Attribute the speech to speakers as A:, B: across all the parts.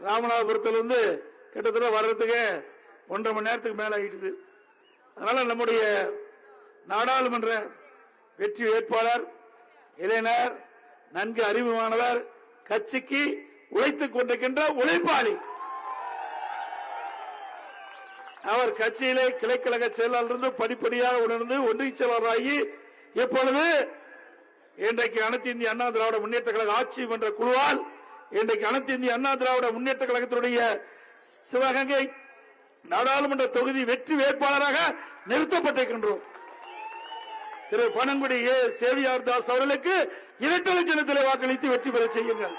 A: ராமநாதபுரத்திலிருந்து கிட்டத்தட்ட வர்றதுக்கு 1.5 மணி நேரத்துக்கு மேல ஆயிடுது. அதனால நம்முடைய நாடாளுமன்ற வெற்றி வேட்பாளர் இளைஞர், நன்கு அறிவுமானவர், கட்சிக்கு உழைத்துக் கொண்டிருக்கின்ற உழைப்பாளி. அவர் கட்சியிலே கிளைக்கழக செயலாளர் படிப்படியாக உணர்ந்து ஒன்றிய செயலாளராகி இப்பொழுது இன்றைக்கு அனைத்து இந்திய அண்ணா திராவிட முன்னேற்ற கழக ஆட்சி மன்ற குழுவால் இன்றைக்கு அனைத்து இந்திய அண்ணா திராவிட முன்னேற்ற கழகத்தினுடைய சிவகங்கை நாடாளுமன்ற தொகுதி வெற்றி வேட்பாளராக நிறுத்தப்பட்டிருக்கின்றோம். திரு பனங்குடி சேவியார் தாஸ் அவர்களுக்கு இரட்டை சின்னத்திலே வாக்களித்து வெற்றி பெற செய்யுங்கள்.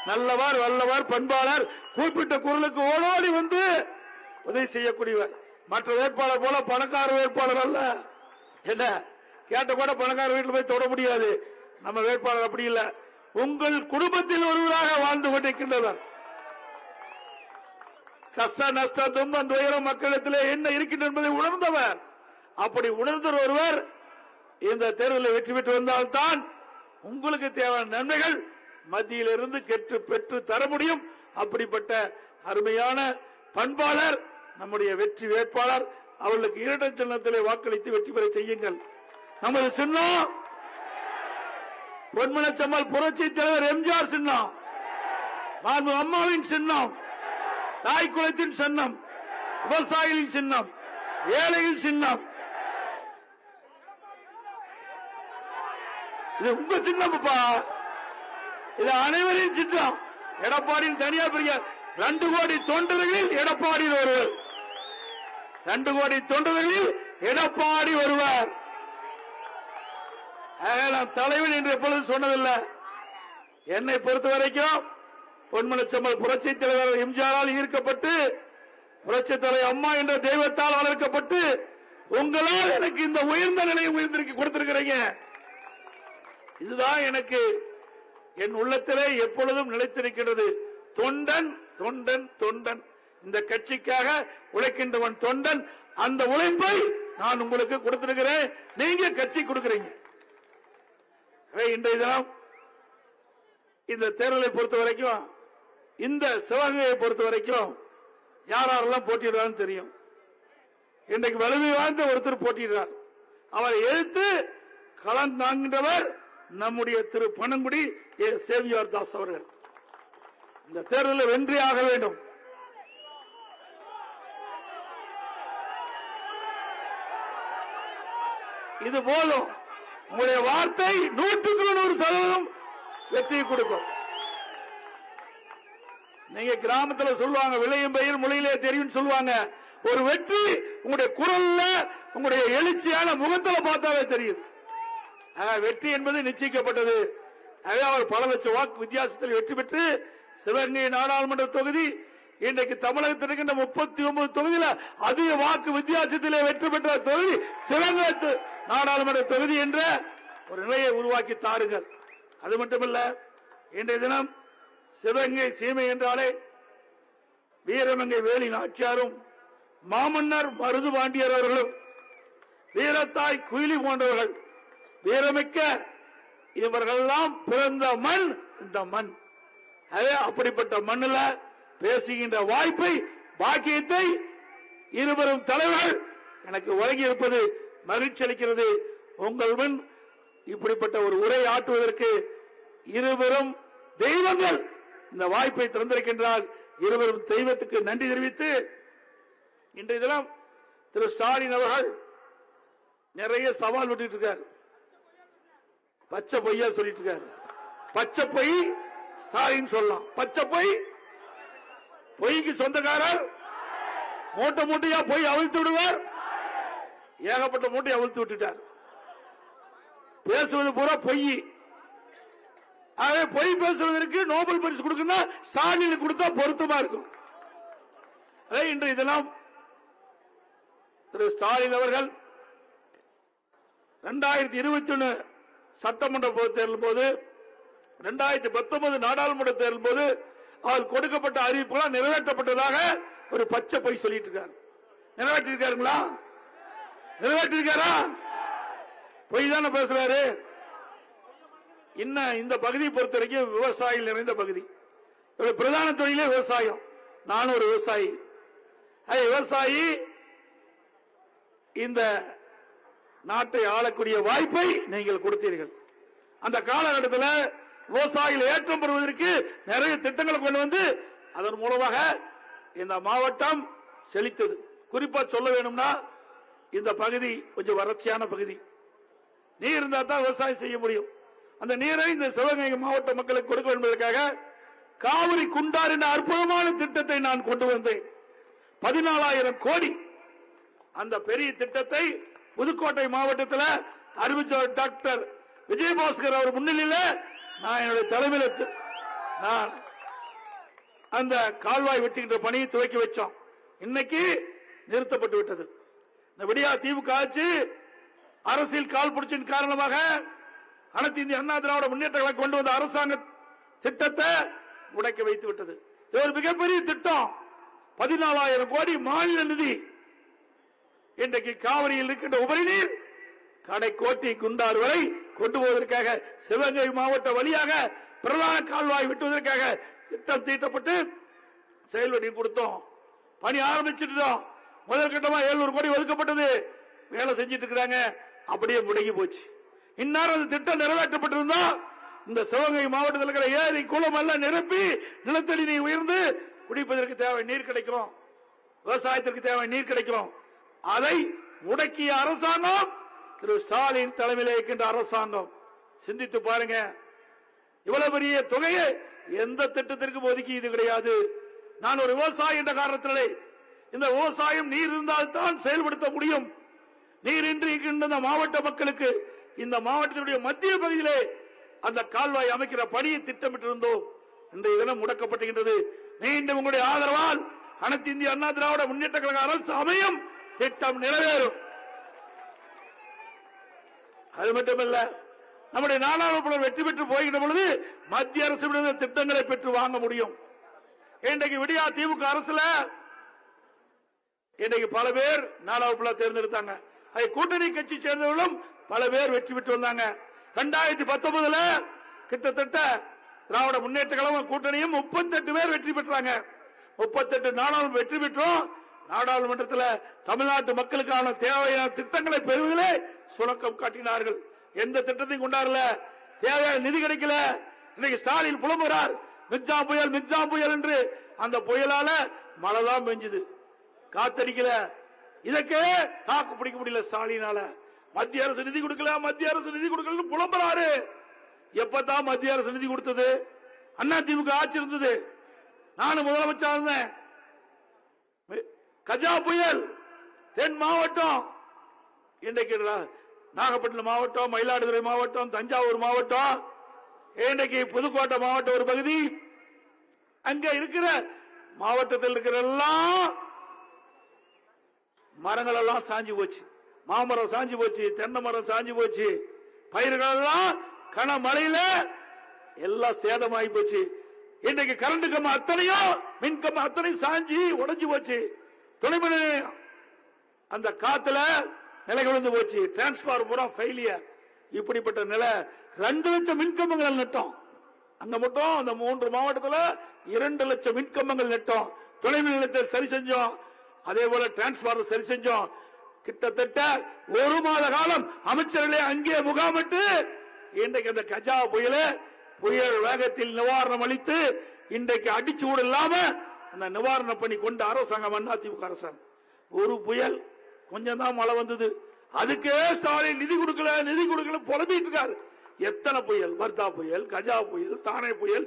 A: நல்லவர், வல்லவர், பண்பாளர், குறிப்பிட்ட குரலுக்கு ஓடோடி வந்து உதவி செய்யக்கூடியவர். மற்ற வேட்பாளர் போல பணக்கார வேட்பாளர் அல்ல. என்ன கேட்ட கூட பணக்கார வீட்டில் போய் தொட முடியாது. நம்ம வேட்பாளர் அப்படி இல்ல. உங்கள் குடும்பத்தில் ஒருவராக வாழ்ந்து கொண்டிருக்கின்றவர். கஷ்ட நஷ்ட துன்பம் துயரம் மக்களிடத்திலே என்ன இருக்கின்ற என்பதை உணர்ந்தவர். அப்படி உணர்ந்த ஒருவர் இந்த தேர்தலில் வெற்றி பெற்று வந்தால்தான் உங்களுக்கு தேவையான நன்மைகள் மத்தியிலிருந்து பெற்று தர முடியும். அப்படிப்பட்ட அருமையான பண்பாளர் நம்முடைய வெற்றி வேட்பாளர். அவர்களுக்கு இரட்டை சின்னத்திலே வாக்களித்து வெற்றி பெற செய்யுங்கள். நமது சின்னம் பொன்மனச்சம்மல் புரட்சி தலைவர் எம்ஜிஆர் சின்னம், மாண்பு அம்மாவின் சின்னம், தாய் குலத்தின் சின்னம், விவசாயிகளின் சின்னம், ஏழையின் சின்னம். இது உங்க சின்னம்ப்பா. இது அனைவரின் சின்னம். எடப்பாடியின் தனியா பெரிய 2 கோடி தொண்டர்களில் எடப்பாடி ஒருவர். 2 கோடி தொண்டர்களில் எடப்பாடி ஒருவர். நான் தலைவன் என்று எப்பொழுது சொன்னதில்லை. என்னை பொறுத்த வரைக்கும் பொன்மனச்சம்மல் புரட்சி தலைவர் எம்ஜிஆரால் ஈர்க்கப்பட்டு புரட்சி தலைவர் அம்மா என்ற தெய்வத்தால் வளர்க்கப்பட்டு உங்களால் எனக்கு இந்த உயர்ந்த நிலையை கொடுத்திருக்கிறீங்க. இதுதான் எனக்கு என் உள்ளத்திலே எப்பொழுதும் நிலைத்திருக்கிறது. தொண்டன் தொண்டன் தொண்டன். இந்த கட்சிக்காக உழைக்கின்றவன் தொண்டன். அந்த உழைப்பை நான் உங்களுக்கு கொடுத்திருக்கிறேன். நீங்க கட்சி கொடுக்கிறீங்க. இன்றைய தினம் இந்த தேர்தலை பொறுத்த வரைக்கும், இந்த சிவகங்கையை பொறுத்த வரைக்கும் யாரெல்லாம் போட்டியிடுறான்னு தெரியும். இன்றைக்கு வலிமை வாய்ந்த ஒருத்தர் போட்டியிடுறார். அவரை எதிர்த்து களம் தாங்குகின்றவர் நம்முடைய திரு பனங்குடி சேவியார் தாஸ் அவர்கள். இந்த தேர்தலில் வென்றே ஆக வேண்டும். இது போலும் உங்களுடைய வார்த்தை 100% வெற்றி கொடுக்கும். நீங்க கிராமத்தில் சொல்லுவாங்க, விளையும் பயிர் முளையிலே தெரியும் சொல்லுவாங்க. ஒரு வெற்றி உங்களுடைய குரல்ல, உங்களுடைய எழுச்சியான முகத்தில் பார்த்தாலே தெரியுது. வெற்றி என்பது நிச்சயிக்கப்பட்டது. அவர் பல லட்சம் வாக்கு வித்தியாசத்தில் வெற்றி பெற்று சிவகங்கை நாடாளுமன்ற தொகுதி இன்றைக்கு தமிழகத்தில் இருக்கின்ற 39 தொகுதியில அதிக வாக்கு வித்தியாசத்திலே வெற்றி பெற்ற தொகுதி சிவகங்கை நாடாளுமன்ற தொகுதி என்ற ஒரு நிலையை உருவாக்கி தாருங்கள். அது மட்டுமல்ல, இன்றைய தினம் சிவகங்கை சீமை என்றாலே வீரமங்கை வேலி நாச்சியாரும் மாமன்னர் மருது பாண்டியர் அவர்களும் வீரத்தாய் குயிலி போன்றவர்கள் வீரமிக்க இவர்களெல்லாம் பிறந்த மண் இந்த மண். அப்படிப்பட்ட மண்ணில் பேசுகின்ற வாய்ப்பை, பாக்கியத்தை இருவரும் தலைவர்கள் எனக்கு வழங்கி இருப்பது மகிழ்ச்சி அளிக்கிறது. உங்கள் முன் இப்படிப்பட்ட ஒரு உரை ஆற்றுவதற்கு இருவரும் தெய்வங்கள் இந்த வாய்ப்பை திறந்திருக்கின்றார். இருவரும் தெய்வத்துக்கு நன்றி தெரிவித்து, இன்றைய தினம் திரு ஸ்டாலின் அவர்கள் நிறைய சவால் விட்டு இருக்கார். பச்சை பொய்யா சொல்லிட்டு இருக்காரு. பச்சை பொய் ஸ்டாலின் சொல்லலாம். பச்சை பொய், பொய்க்கு சொந்தக்காரர். மூட்டை மூட்டையா பொய் அவிழ்த்து விடுவார். ஏகப்பட்ட மூட்டை அவிழ்த்து விட்டுட்டார். பேசுவது பூரா பொய். பொய் பேசுவதற்கு நோபல் பரிசு கொடுக்கணும், ஸ்டாலின் கொடுத்தா பொருத்தமா இருக்கும். இன்றைய தினம் திரு ஸ்டாலின் அவர்கள் 2021 சட்டமன்ற தேர்தல் போது, 2019 நாடாளுமன்ற தேர்தல் போது அவர் கொடுக்கப்பட்ட அறிவிப்புகள் நிறைவேற்றப்பட்டதாக ஒரு பச்சை பொய் சொல்லிட்டு இருக்காரு. நிறைவேற்றிருக்காருங்களா? நிறைவேற்றிருக்காரா? பொய் தானே பேசுறாரு. இன்னும் இந்த பகுதியை பொறுத்த வரைக்கும் விவசாயிகள் நிறைந்த பகுதி. பிரதான தொழிலே விவசாயம். நானும் ஒரு விவசாயி. விவசாயி இந்த நாட்டை ஆளக்கூடிய வாய்ப்பை நீங்கள் கொடுத்தீர்கள். அந்த காலகட்டத்தில் விவசாயிகள் ஏற்றம் பெறுவதற்கு நிறைய திட்டங்களை கொண்டு வந்து அதன் மூலமாக இந்த மாவட்டம் செழித்தது. குறிப்பா சொல்ல வேணும்னா இந்த பகுதி கொஞ்சம் வறட்சியான பகுதி. நீர் இருந்தா தான் விவசாயம் செய்ய முடியும். அந்த நீரை இந்த சிவகங்கை மாவட்ட மக்களுக்கு கொடுக்க என்பதற்காக காவிரி குண்டார் என்ற அற்புதமான திட்டத்தை நான் கொண்டு வந்தேன். 14,000 கோடி. அந்த பெரிய திட்டத்தை புதுக்கோட்டை மாவட்டத்தில் அறிவிச்சவர் டாக்டர் விஜயபாஸ்கர் அவர் முன்னிலையில் நான் என்னுடைய தலைமையில் நான் அந்த கால்வாய் வெட்டுகின்ற பணியை துவக்கி வச்சோம். இன்னைக்கு நிறுத்தப்பட்டு விட்டது. இந்த விடியா திமுக ஆட்சி அரசியல் கால் பிடிச்சின் காரணமாக அனைத்து இந்திய அண்ணா திராவிட முன்னேற்றங்களை கொண்டு வந்த அரசாங்க திட்டத்தை முடக்கி வைத்து விட்டது. இது ஒரு மிகப்பெரிய திட்டம். 14,000 கோடி மாநில நிதி இன்றைக்கு காவிரியில் இருக்கின்ற உபரி நீர் கடைக்கோட்டி குண்டார் வரை கொண்டு போவதற்காக சிவகங்கை மாவட்ட வழியாக பிரதான கால்வாய் வெட்டுவதற்காக திட்டம் தீட்டப்பட்டு செயல்படி கொடுத்தோம். பணி ஆரம்பிச்சிட்டோம். முதல் கட்டமா 700 கோடி ஒதுக்கப்பட்டது. வேலை செஞ்சிட்டு இருக்கிறாங்க. அப்படியே முடங்கி போச்சு. இந்நேரம் அந்த திட்டம் நிறைவேற்றப்பட்டிருந்தா இந்த சிவகங்கை மாவட்டத்தில் இருக்கிற ஏரி குளம் எல்லாம் நிரப்பி நிலத்தடி நீர் உயர்ந்து குடிப்பதற்கு தேவை நீர் கிடைக்கும், விவசாயத்திற்கு தேவை நீர் கிடைக்கும். அதை முடக்கிய அரசாங்கம் திரு ஸ்டாலின் தலைமையில் இருக்கின்ற அரசாங்கம். சிந்தித்து பாருங்க. இவ்வளவு பெரிய தொகையை எந்த திட்டத்திற்கும் ஒதுக்கியது கிடையாது. நான் ஒரு விவசாயி என்ற காரணத்திலே இந்த விவசாயம் நீர் இருந்தால் தான் செயல்படுத்த முடியும். நீரின்றி இருக்கின்ற மாவட்ட மக்களுக்கு இந்த மாவட்டத்தினுடைய மத்திய பகுதியிலே அந்த கால்வாய் அமைக்கிற பணியை திட்டமிட்டிருந்தோம். இன்றைய தினம் முடக்கப்பட்டுகின்றது. மீண்டும் உங்களுடைய ஆதரவால் அனைத்து இந்திய அண்ணா திராவிட முன்னேற்ற கழக அரசு அமையும், திட்டம் நிறைவேறும். அது மட்டுமல்ல, நம்முடைய நாடாளுமன்ற வெற்றி பெற்று போகின்ற பொழுது மத்திய அரசு திட்டங்களை பெற்று வாங்க முடியும். இன்றைக்கு விடியா திமுக அரசுல இன்றைக்கு பல பேர் நாடாளுமன்ற தேர்ந்தெடுத்தாங்க. அதை கூட்டணி கட்சி சேர்ந்தவர்களும் பல பேர் வெற்றி பெற்று வந்தாங்க. 2019 கிட்டத்தட்ட திராவிட முன்னேற்ற கழகம் கூட்டணியும் 38 பேர் வெற்றி பெற்றாங்க. 38 நாடாளுமன்ற வெற்றி பெற்றோம். நாடாளுமன்றத்தில் தமிழ்நாட்டு மக்களுக்கான தேவையான திட்டங்களை பெறுவதிலே சுணக்கம் காட்டினார்கள். எந்த திட்டத்தையும் கொண்டாடல. தேவையான நிதி கிடைக்கல. இன்னைக்கு ஸ்டாலின் புலம்புகிறார், மிக்ஜாம் புயல் மிக்ஜாம் புயல் என்று. அந்த புயலால மழை தான் பெஞ்சது, காத்தடிக்கல. இதற்கு தாக்கு பிடிக்க முடியல ஸ்டாலினால. மத்திய அரசு நிதி கொடுக்கல, மத்திய அரசு நிதி கொடுக்கல புலம்புறாரு. எப்பதான் மத்திய அரசு நிதி கொடுத்தது? அண்ணா திமுக ஆட்சி இருந்தது. நானும் முதலமைச்சர் இருந்தேன். கஜா புயல் தென் மாவட்டம், இன்றைக்கு நாகப்பட்டினம் மாவட்டம், மயிலாடுதுறை மாவட்டம், தஞ்சாவூர் மாவட்டம், இன்றைக்கு புதுக்கோட்டை மாவட்டம் ஒரு பகுதி. அங்க இருக்கிற மாவட்டத்தில் இருக்கிற எல்லாம் மரங்கள் எல்லாம் சாஞ்சி போச்சு. மாமரம் சாஞ்சி போச்சு, தென்னை மரம் சாஞ்சி போச்சு. பயிர்கள் எல்லாம் கனமழையில எல்லாம் சேதமாகி போச்சு. இன்றைக்கு கரண்ட் கம்பம் அத்தனையும் மின் கம்பம் அத்தனையும் சாஞ்சி உடைஞ்சு போச்சு. துணைமணி அந்த காத்துல நிலை விழுந்து போச்சு. டிரான்ஸ்பார்மர் பூரா ஃபெயிலியர். இப்படிப்பட்ட நிலை. 2 லட்சம் மின்கம்பங்கள் நட்டோம். அங்க மட்டும் அந்த 3 மாவட்டத்தில் 2 லட்சம் மின்கம்பங்கள் நட்டோம். துணைமின் நிலையத்தை சரி செஞ்சோம். அதே போல டிரான்ஸ்பார்மர் சரி செஞ்சோம். கிட்டத்தட்ட 1 மாத காலம் அமைச்சர்களே அங்கே முகாமிட்டு இன்றைக்கு அந்த கஜா புயல் வேகத்தில் நிவாரணம் அளித்து இன்றைக்கு அடிச்சூடு இல்லாம அந்த நிவாரண பணி கொண்ட அரசாங்கம் அதிமுக அரசாங்கம். ஒரு புயல் கொஞ்சம் தான் மழை வந்தது, அதுக்கே ஸ்டாலின் நிதி கொடுக்கல புலம்பிட்டு இருக்காரு. எத்தனை புயல், வர்தா புயல், கஜா புயல், தானே புயல்,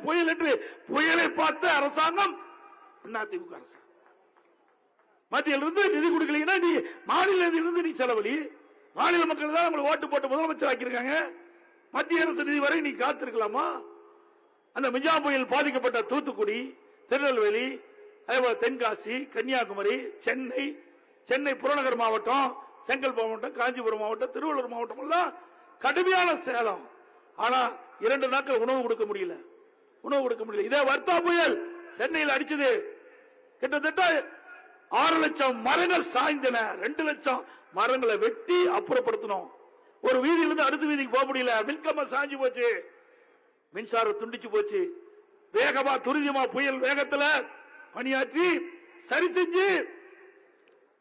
A: புயல் என்று புயலை பார்த்த அரசாங்கம் அதிமுக அரசாங்கம். மத்தியிலிருந்து நிதி கொடுக்கலீங்கன்னா நீ மாநிலத்திலிருந்து நீ செலவழி. மாநில மக்கள் தான் உங்களை ஓட்டு போட்டு முதலமைச்சர் ஆக்கியிருக்காங்க. மத்திய அரசு நிதி வரை நீ காத்திருக்கலாமா? அந்த மிஜா புயல் பாதிக்கப்பட்ட தூத்துக்குடி, திருநெல்வேலி, அதேபோல தென்காசி, கன்னியாகுமரி, சென்னை புறநகர் மாவட்டம், செங்கல்பட்டு மாவட்டம், காஞ்சிபுரம் மாவட்டம், திருவள்ளூர் மாவட்டம் எல்லாம் கடுமையான சேலம். ஆனா 2 நாட்கள் உணவு கொடுக்க முடியல. இதே வர்தா புயல் சென்னையில் அடிச்சது. கிட்டத்தட்ட 6 லட்சம் மரங்கள் சாய்ந்தன. 2 லட்சம் மரங்களை வெட்டி அப்புறப்படுத்தணும். ஒரு வீதியிலிருந்து அடுத்த வீதிக்கு போக முடியல. மின்கம்பம் சாஞ்சி போச்சு, மின்சாரம் துண்டிச்சு போச்சு. வேகமா துரிதமா புயல் வேகத்துல பணியாற்றி சரி செஞ்சு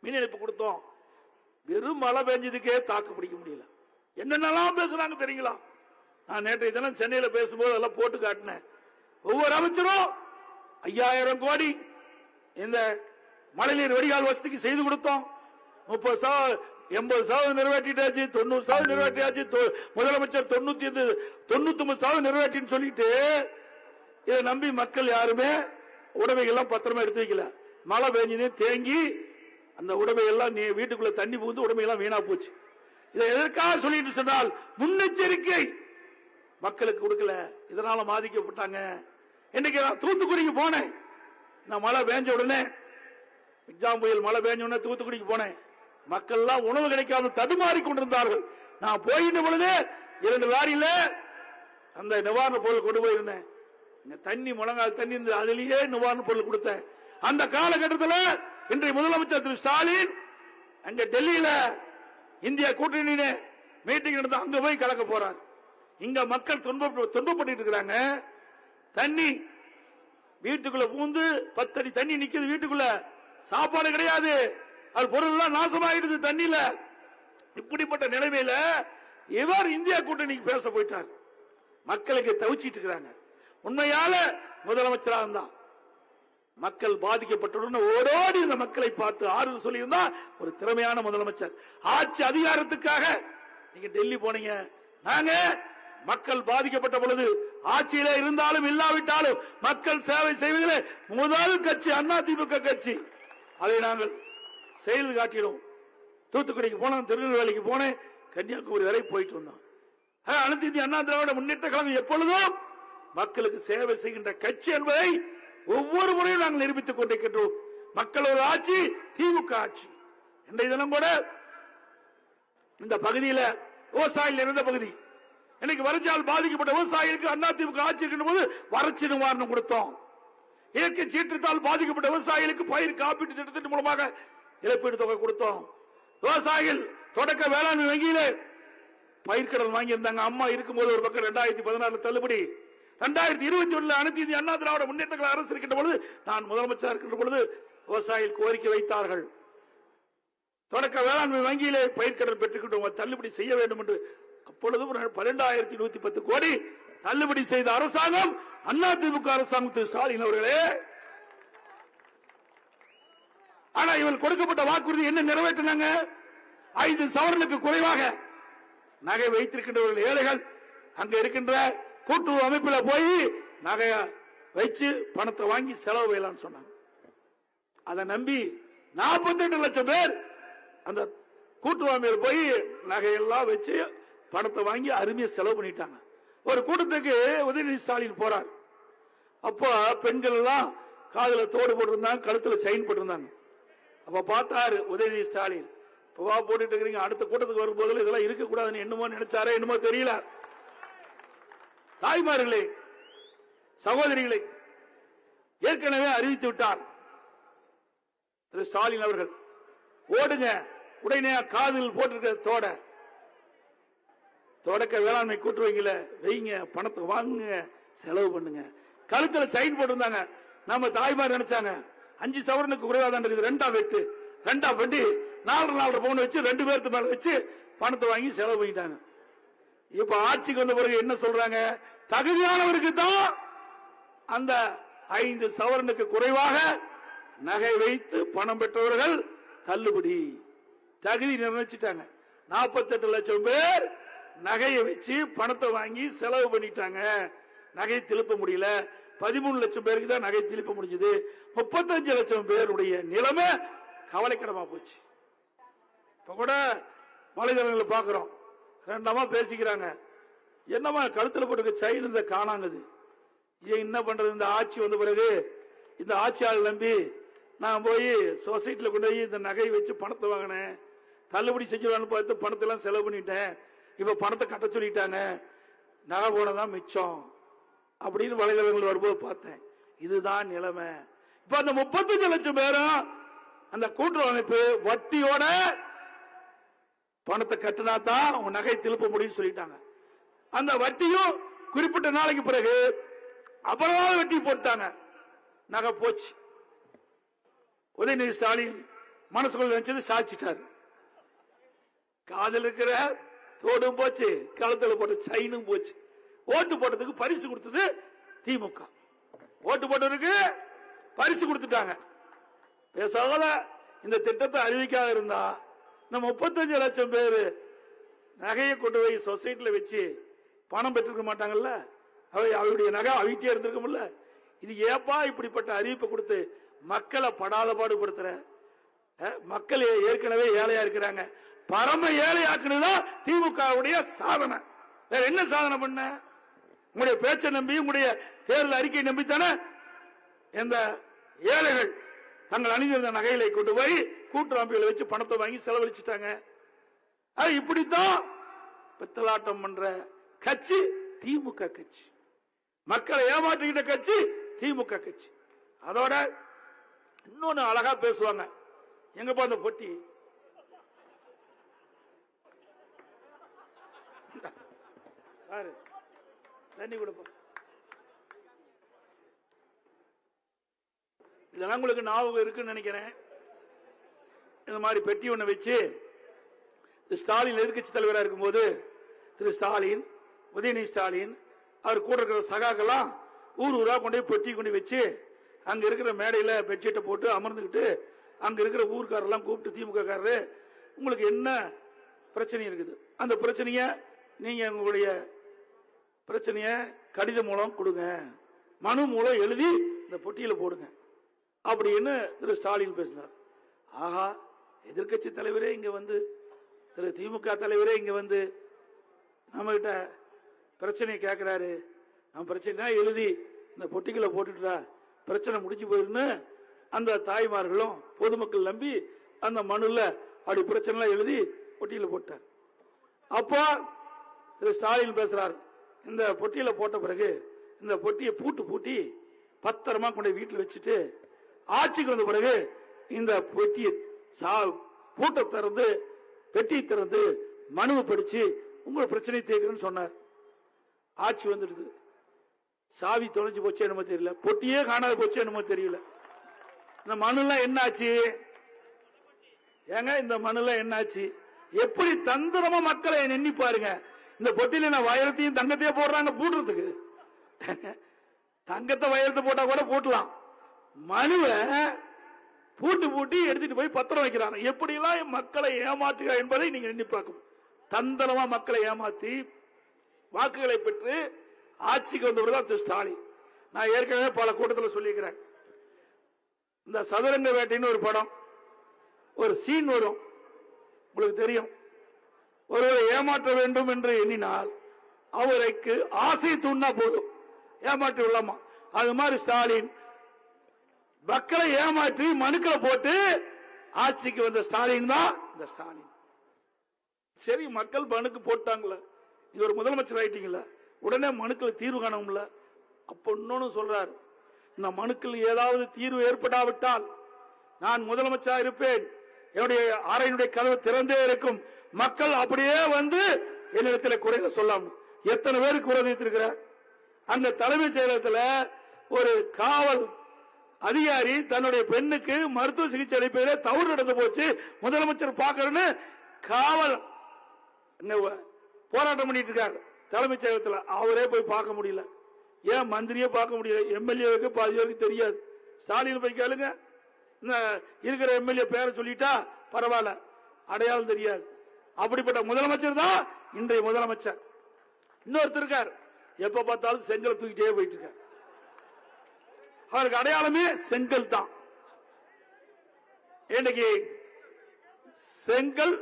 A: மின் இணைப்பு கொடுத்தோம். வெறும் மழை பெஞ்சதுக்கே தாக்கு பிடிக்க முடியல. என்னென்னலாம் பேசுறாங்க தெரியுங்களா? நான் நேற்றைய தினம் சென்னையில பேசும்போது அதெல்லாம் போட்டு காட்டினேன். ஒவ்வொரு அமைச்சரும் 5000 கோடி இந்த மழைநீர் வடிகால் வசதிக்கு செய்து கொடுத்தோம். 80% நிறைவேற்றிட்டாச்சு, 90% நிறைவேற்றியாச்சு. முதலமைச்சர் 99% நிறைவேற்றின்னு சொல்லிட்டு இதை நம்பி மக்கள் யாருமே உடைமைகள்லாம் பத்திரமா எடுத்து வைக்கல. மழை பெஞ்சதே தேங்கி அந்த உடைமைகள்லாம் வீட்டுக்குள்ள தண்ணி புகுந்து உடைமைகள்லாம் வீணா போச்சு. இதை எதற்காக சொல்லிட்டு சொன்னால் முன்னெச்சரிக்கை மக்களுக்கு கொடுக்கல, இதனால பாதிக்கப்பட்டாங்க. இன்னைக்கு நான் தூத்துக்குடிக்கு போனேன். நான் மழை பெஞ்ச உடனே எக்ஸாம் புயல் மழை பெஞ்ச உடனே தூத்துக்குடிக்கு போனேன். மக்கள் எல்லாம் உணவு கிடைக்காமல் தடுமாறி கொண்டிருந்தார்கள். நான் போயிட்ட பொழுது 2 லாரியில அந்த நிவாரண பொருள் கொண்டு போயிருந்தேன். தண்ணி முழங்கால் தண்ணி இருந்து அதிலேயே நிவாரண பொருள் கொடுத்தேன். அந்த காலகட்டத்தில் இன்றைய முதலமைச்சர் திரு ஸ்டாலின் அங்க டெல்லியில இந்திய கூட்டணி மீட்டிங் நடந்து அங்க போய் கலக்க போறார். இங்க மக்கள் துன்பப்பட்டு இருக்கிறாங்க. தண்ணி வீட்டுக்குள்ள பூந்து 10 அடி தண்ணி நிக்குது வீட்டுக்குள்ள, சாப்பாடு கிடையாது, அது பொருள் எல்லாம் நாசமாயிடுது தண்ணியில. இப்படிப்பட்ட நிலைமையில இவர் இந்தியா கூட்டணிக்கு பேச போயிட்டார். மக்களுக்கு தவிச்சிட்டு இருக்கிறாங்க. உண்மையால முதலமைச்சராக இருந்தா மக்கள் பாதிக்கப்பட்டுடன் ஓடோடி இந்த மக்களை பார்த்து ஆறுதல் சொல்லியிருந்தா ஒரு திறமையான முதலமைச்சர். ஆட்சி அதிகாரத்துக்காக நீங்க டெல்லி போனீங்க. நாங்க மக்கள் பாதிக்கப்பட்ட பொழுது ஆட்சியில இருந்தாலும் இல்லாவிட்டாலும் மக்கள் சேவை செய்வதிலே முதல் கட்சி அதிமுக கட்சி. அதை நாங்கள் செயல் காட்டினோம். தூத்துக்குடிக்கு போனோம், திருநெல்வேலிக்கு போனேன், கன்னியாகுமரி வரை போயிட்டு வந்தோம். அனைத்து இந்திய அண்ணா திராவிட முன்னேற்ற கழகம் எப்பொழுதும் மக்களுக்கு சேவை செய்கின்ற கட்சி என்பதை ஒவ்வொரு முறையும் நாங்கள் நிரூபித்துக் கொண்டிருக்கின்றோம். மக்கள் ஒரு ஆட்சி, திமுக ஆட்சி. இன்றைய தினம் கூட இந்த பகுதியில் விவசாயிகள் இருந்த பகுதி, இன்னைக்கு வறட்சியால் பாதிக்கப்பட்ட விவசாயிகளுக்கு அதிமுக ஆட்சி இருக்கின்ற போது வறட்சி நிவாரணம் கொடுத்தோம். இயற்கை சீற்றத்தால் பாதிக்கப்பட்ட விவசாயிகளுக்கு பயிர் காப்பீட்டு திட்டத்தின் மூலமாக இழப்பீடு தொகை கொடுத்தோம். விவசாயிகள் தொடக்க வேளாண் வங்கியிலே பயிர்க்கடன் வாங்கி இருந்தாங்க. அம்மா இருக்கும்போது ஒரு பக்கம் 2016 தள்ளுபடி, 2021 அனைத்து இந்திய அண்ணா திராவிட முன்னேற்ற கழக அரசு இருக்கின்ற பொழுது நான் முதலமைச்சர் இருக்கின்ற பொழுது விவசாயிகள் கோரிக்கை வைத்தார்கள். தொடக்க வேளாண்மை வங்கியிலே பயிர்க்கடன் பெற்றுக்கிட்டோம், தள்ளுபடி செய்ய வேண்டும் என்று. அப்பொழுது 12,110 கோடி தள்ளுபடி செய்த அரசாங்கம் அதிமுக அரசாங்கம் திரு ஸ்டாலின் அவர்களே. ஆனா இவர்கள் கொடுக்கப்பட்ட வாக்குறுதி என்ன நிறைவேற்றினாங்க? 5 சவரனுக்கு குறைவாக நகை வைத்திருக்கின்றவர்கள் ஏழைகள் அங்க இருக்கின்ற கூட்டுறவு அமைப்பில் போய் நகைய வச்சு பணத்தை வாங்கி செலவு செய்யலாம் சொன்னாங்க. அதை நம்பி 48 லட்சம் பேர் அந்த கூட்டுறவு அமைப்பில் போய் நகையெல்லாம் வச்சு பணத்தை வாங்கி அருமையை செலவு பண்ணிட்டாங்க. ஒரு கூட்டத்துக்கு உதயநிதி ஸ்டாலின் போறார். அப்போ பெண்கள் எல்லாம் காதுல தோடு போட்டிருந்தாங்க, கழுத்துல செயின் போட்டிருந்தாங்க. அப்ப பார்த்தாரு உதயநிதி ஸ்டாலின், இப்பவா போட்டுட்டு இருக்கிறீங்க, அடுத்த கூட்டத்துக்கு வரும்போது இதெல்லாம் இருக்க கூடாதுன்னு என்னமோ நினைச்சாரே என்னமோ தெரியல. தாய்மார்களே, சகோதரிகளை ஏற்கனவே அறிவித்து விட்டார் திரு ஸ்டாலின் அவர்கள். ஓடுங்க, உடனே காதில் போட்டிருக்க தொடக்க வேளாண்மை கூட்டுறவுல வைங்க, பணத்தை வாங்குங்க, செலவு பண்ணுங்க. கழுத்துல செயின் போட்டிருந்தாங்க. நம்ம தாய்மார் நினைச்சாங்க 5 சவரனுக்கு குறைவாதான் இருக்குது, 2ஆ வெட்டு, 2ஆ பண்ணி 4.5 பவுன் வச்சு 2 பேருக்கு மேல வச்சு பணத்தை வாங்கி செலவு பண்ணிட்டாங்க. இப்ப ஆட்சிக்கு வந்த பிறகு என்ன சொல்றாங்க? தகுதியானவருக்கு தான் அந்த 5 சவரனுக்கு குறைவாக நகை வைத்து பணம் பெற்றவர்கள் தள்ளுபடி தகுதி நிர்ணயிச்சிட்டாங்க. 48 லட்சம் பேர் நகையை வச்சு பணத்தை வாங்கி செலவு பண்ணிட்டாங்க. நகை திருப்ப முடியல. 13 லட்சம் பேருக்கு தான் நகை திருப்ப முடிஞ்சது. 35 லட்சம் பேருடைய நிலைமை கவலைக்கிடமா போச்சு. இப்ப கூட வலைதளங்களை பாக்குறோம், 2 பேசிக்கிறாங்க. என்னமா கழுத்துல போட்டு செயின் இருந்த காணாங்குது, ஏன் என்ன பண்றது? இந்த ஆட்சி வந்த பிறகு இந்த ஆட்சியாளர் நம்பி நான் போய் சொசைட்டில கொண்டு போய் இந்த நகை வச்சு பணத்தை வாங்கினேன், தள்ளுபடி செஞ்சுவான்னு பார்த்து பணத்தை எல்லாம் செலவு பண்ணிட்டேன். இப்ப பணத்தை கட்ட சொல்லிட்டாங்க, நகை போனதான் மிச்சம் அப்படின்னு வலைதளங்கள் வரும்போது பார்த்தேன். இதுதான் நிலைமை. இப்ப அந்த 35 லட்சம் பேரும் அந்த கூட்டுறவு அமைப்பு வட்டியோட பணத்தை கட்டினா தான் உங்க நகை திருப்ப முடியும் சொல்லிட்டாங்க. அந்த வட்டியும் குறிப்பிட்ட நாளைக்கு பிறகு அப்புறமா வெட்டி போட்டாங்க. நகை போச்சு. உதயநிதி ஸ்டாலின் மனசுக்குள்ள நினைச்சது சாச்சிட்டாரு. காதல் இருக்கிற தோடும் போச்சு, கழுத்துல போட்ட செயினும் போச்சு. ஓட்டு போட்டதுக்கு பரிசு கொடுத்தது திமுக. ஓட்டு போட்டதுக்கு பரிசு கொடுத்துட்டாங்க. பேசாத இந்த திட்டத்தை அறிவிக்காத இருந்தா இந்த 35 லட்சம் பேரு நகையை கொண்டு போய் சொசைட்டில வச்சு பணம் பெற்றிருக்க மாட்டாங்கல்ல. அவருடைய நகை அவிட்டே இருந்திருக்கும்ல. இது ஏப்பா இப்படிப்பட்ட அறிவிப்பை கொடுத்து மக்களை படாத பாடுபடுத்துற? மக்கள் ஏற்கனவே ஏழையா இருக்கிறாங்க. பரம ஏழையாக்குனதுதான் திமுகவுடைய சாதனை. வேற என்ன சாதனை பண்ண? உங்களுடைய பேச்சை நம்பி, உங்களுடைய தேர்தல் அறிக்கையை நம்பித்தானே இந்த ஏழைகள் தங்கள் அணிந்திருந்த நகைகளை கொண்டு போய் கூட்டுறமைப்புகளை வச்சு பணத்தை வாங்கி செலவழிச்சுட்டாங்க. இப்படித்தான் பித்தலாட்டம் பண்ற கட்சி திமுக கட்சி. மக்களை ஏமாற்றிக்கிட்ட கட்சி திமுக கட்சி. அதோட இன்னொன்னு அழகா பேசுவாங்க. எங்கப்பா அந்த பொட்டி? தண்ணி கொடுப்போம். இதெல்லாம் உங்களுக்கு ஞாபகம் இருக்குன்னு நினைக்கிறேன். இந்த மாதிரி பெட்டி ஒண்ணு வச்சு ஸ்டாலின் எதிர்கட்சி தலைவராக இருக்கும்போது திரு ஸ்டாலின், உதயநிதி ஸ்டாலின், அவர் கூட இருக்கிற சகாக்கெல்லாம் ஊர் ஊரா கொண்டு போய் பெட்டி கொண்டு வச்சு அங்க இருக்கிற மேடையில பெட்ஷீட்டை போட்டு அமர்ந்துகிட்டு அங்க இருக்கிற ஊர்க்காரெல்லாம் கூப்பிட்டு, திமுக காரரு உங்களுக்கு என்ன பிரச்சனை இருக்குது, அந்த பிரச்சனைய நீங்க உங்களுடைய பிரச்சனைய கடிதம் மூலம் கொடுங்க, மனு மூலம் எழுதி இந்த பொட்டியில போடுங்க அப்படின்னு திரு ஸ்டாலின் பேசினார். ஆஹா, எதிர்கட்சி தலைவரே இங்க வந்து, திரு திமுக தலைவரே இங்க வந்து நம்ம கிட்ட பிரச்சனையை கேட்கிறாரு. நம்ம பிரச்சனை எழுதி இந்த பொட்டிகளை போட்டுட்டா பிரச்சனை முடிஞ்சு போயிருன்னு அந்த தாய்மார்களும் பொதுமக்கள் நம்பி அந்த மனுல அப்படி பிரச்சனை எழுதி பொட்டியில போட்டார். அப்போ திரு ஸ்டாலின் பேசுறாரு, இந்த பொட்டியில போட்ட பிறகு இந்த பொட்டியை பூட்டி பத்திரமா கொண்டு வீட்டில் வச்சுட்டு ஆட்சிக்கு வந்த பிறகு இந்த பொட்டியை பூட்ட திறந்து பெட்டியை திறந்து மனுவை படிச்சு உங்களை பிரச்சனை தீர்க்கிறேன்னு சொன்னார். ஆட்சி வந்துடுது. சாவி தொலைஞ்சு போச்சு என்னமோ தெரியல, பொட்டியே காணாது போச்சு என்னமோ தெரியல. இந்த மனுலாம் என்ன ஆச்சு ஏங்க? இந்த மனுலாம் என்ன ஆச்சு? எப்படி தந்திரமா மக்களை எண்ணி பாருங்க. இந்த பொட்டியில நான் வைரத்தையும் தங்கத்தையும் போடுறாங்க பூட்டுறதுக்கு. தங்கத்தை வைரத்தை போட்டா கூட போட்டலாம், மனுவை பூட்டி எடுத்துட்டு போய் பத்திரம் வைக்கிறாங்க. எப்படி எல்லாம் மக்களை ஏமாற்றுக என்பதை நீங்க எண்ணி பார்க்கணும். தந்திரமா மக்களை ஏமாத்தி வாக்குகளை பெற்று ஆட்சிக்கு வந்தவர் திரு ஸ்டாலின். நான் ஏற்கனவே பல கூட்டத்தில் சொல்லியிருக்கிறேன். இந்த சதுரங்க வேட்டைன்னு ஒரு படம், ஒரு சீன் வரும், உங்களுக்கு தெரியும். ஒருவரை ஏமாற்ற வேண்டும் என்று எண்ணினால் அவருக்கு ஆசை தூண்டா போதும், ஏமாற்றி விடலாமா. அது மாதிரி ஸ்டாலின் மக்களை ஏமாற்றி மனுக்களை போட்டு ஆட்சிக்கு வந்த ஸ்டாலின் தான் இந்த ஸ்டாலின். சரி, மக்கள் மனுக்கு போட்டாங்களே, நீங்க ஒரு முதலமைச்சர் ஆயிட்டீங்களா, உடனே மனுக்களை தீர்வு காணவும்ல. அப்ப இன்னொன்னு சொல்றாரு, இந்த மனுக்கள் ஏதாவது தீர்வு ஏற்படாவிட்டால் நான் முதலமைச்சராக இருப்பேன், என்னுடைய அறையினுடைய கதவு திறந்தே இருக்கும், மக்கள் அப்படியே வந்து என்னிடத்தில் குறைக சொல்லாம. எத்தனை பேருக்கு குறை தீர்த்திருக்கிற? அந்த தலைமைச் செயலகத்தில் ஒரு காவல் அதிகாரி தன்னுடைய பெண்ணுக்கு மருத்துவ சிகிச்சை அளிப்பதிலே தவறு நடந்து போச்சு, முதலமைச்சர் பார்க்கறன்னு காவல் போராட்டம் பண்ணிட்டு இருக்காரு தலைமைச் செயலகத்தில். அவரே போய் பார்க்க முடியல. ஏன் மந்திரியே பார்க்க முடியல? எம்எல்ஏவுக்கு பாதி பேருக்கு தெரியாது. ஸ்டாலின் போய் கேளுங்க, இருக்கிற எம்எல்ஏ பேரை சொல்லிட்டா பரவாயில்ல, அடையாளம் தெரியாது. அப்படிப்பட்ட முதலமைச்சர் தான் இன்றைய முதலமைச்சர். இன்னொருத்தர் இருக்கார், எப்ப பார்த்தாலும் செங்கல் தூக்கிட்டே போயிட்டு இருக்கார். அவருக்கு அடையாளமே செங்கல் தான். இன்னைக்கு செங்கல்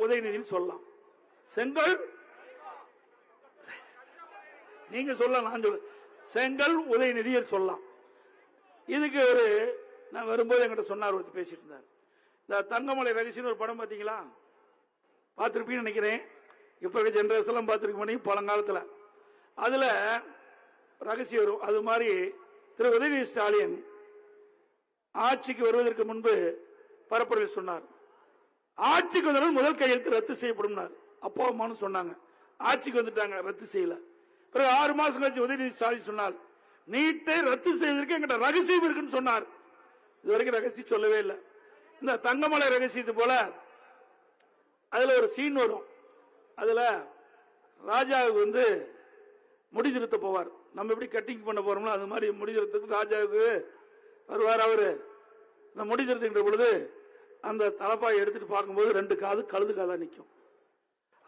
A: உதயநிதினு சொல்லலாம். செங்கல் நீங்க சொல்லலாம், நான் சொல்ல செங்கல் உதயநிதி சொல்லலாம். இதுக்கு ஒரு நான் வரும்போது என்கிட்ட சொன்னார், ஒருத்தர் பேசிட்டு இருந்தார். இந்த தங்கமலை ரகசியம் ஒரு படம் பார்த்தீங்களா? பார்த்திருப்பீங்கன்னு நினைக்கிறேன். இப்ப இருக்க ஜெனரேஷன் பார்த்திருக்க முடியும். பழங்காலத்தில் அதுல ரகசியம் வரும். அது மாதிரி திரு உதயநிதி ஸ்டாலின் ஆட்சிக்கு வருவதற்கு முன்பு பரப்புரையில் சொன்னார், ஆட்சிக்கு வந்தவர்கள் முதல் கையெழுத்து ரத்து செய்யப்படும். அப்போ அம்மானு சொன்னாங்க. ஆட்சிக்கு வந்துட்டாங்க, ரத்து செய்யல. பிறகு 6 மாசம் கழிச்சு உதயநிதி ஸ்டாலின் சொன்னார், நீட்டை ரத்து செய்வதற்கு எங்கிட்ட ரகசியம் இருக்குன்னு சொன்னார். இதுவரைக்கும் ரகசியம் சொல்லவே இல்லை. இந்த தங்கமலை ரகசியத்து போல அதுல ஒரு சீன் வரும். அதுல ராஜாவுக்கு வந்து முடி திருத்த போவார். நம்ம எப்படி கட்டிங் பண்ண போறோம்னா அது மாதிரி முடி திருத்தத்துக்கு ராஜாவுக்கு வருவார். அவரு இந்த முடி திருத்துக்கின்ற பொழுது அந்த தலப்பாயை எடுத்துட்டு பார்க்கும்போது 2 காது கழுது காதா நிற்கும்.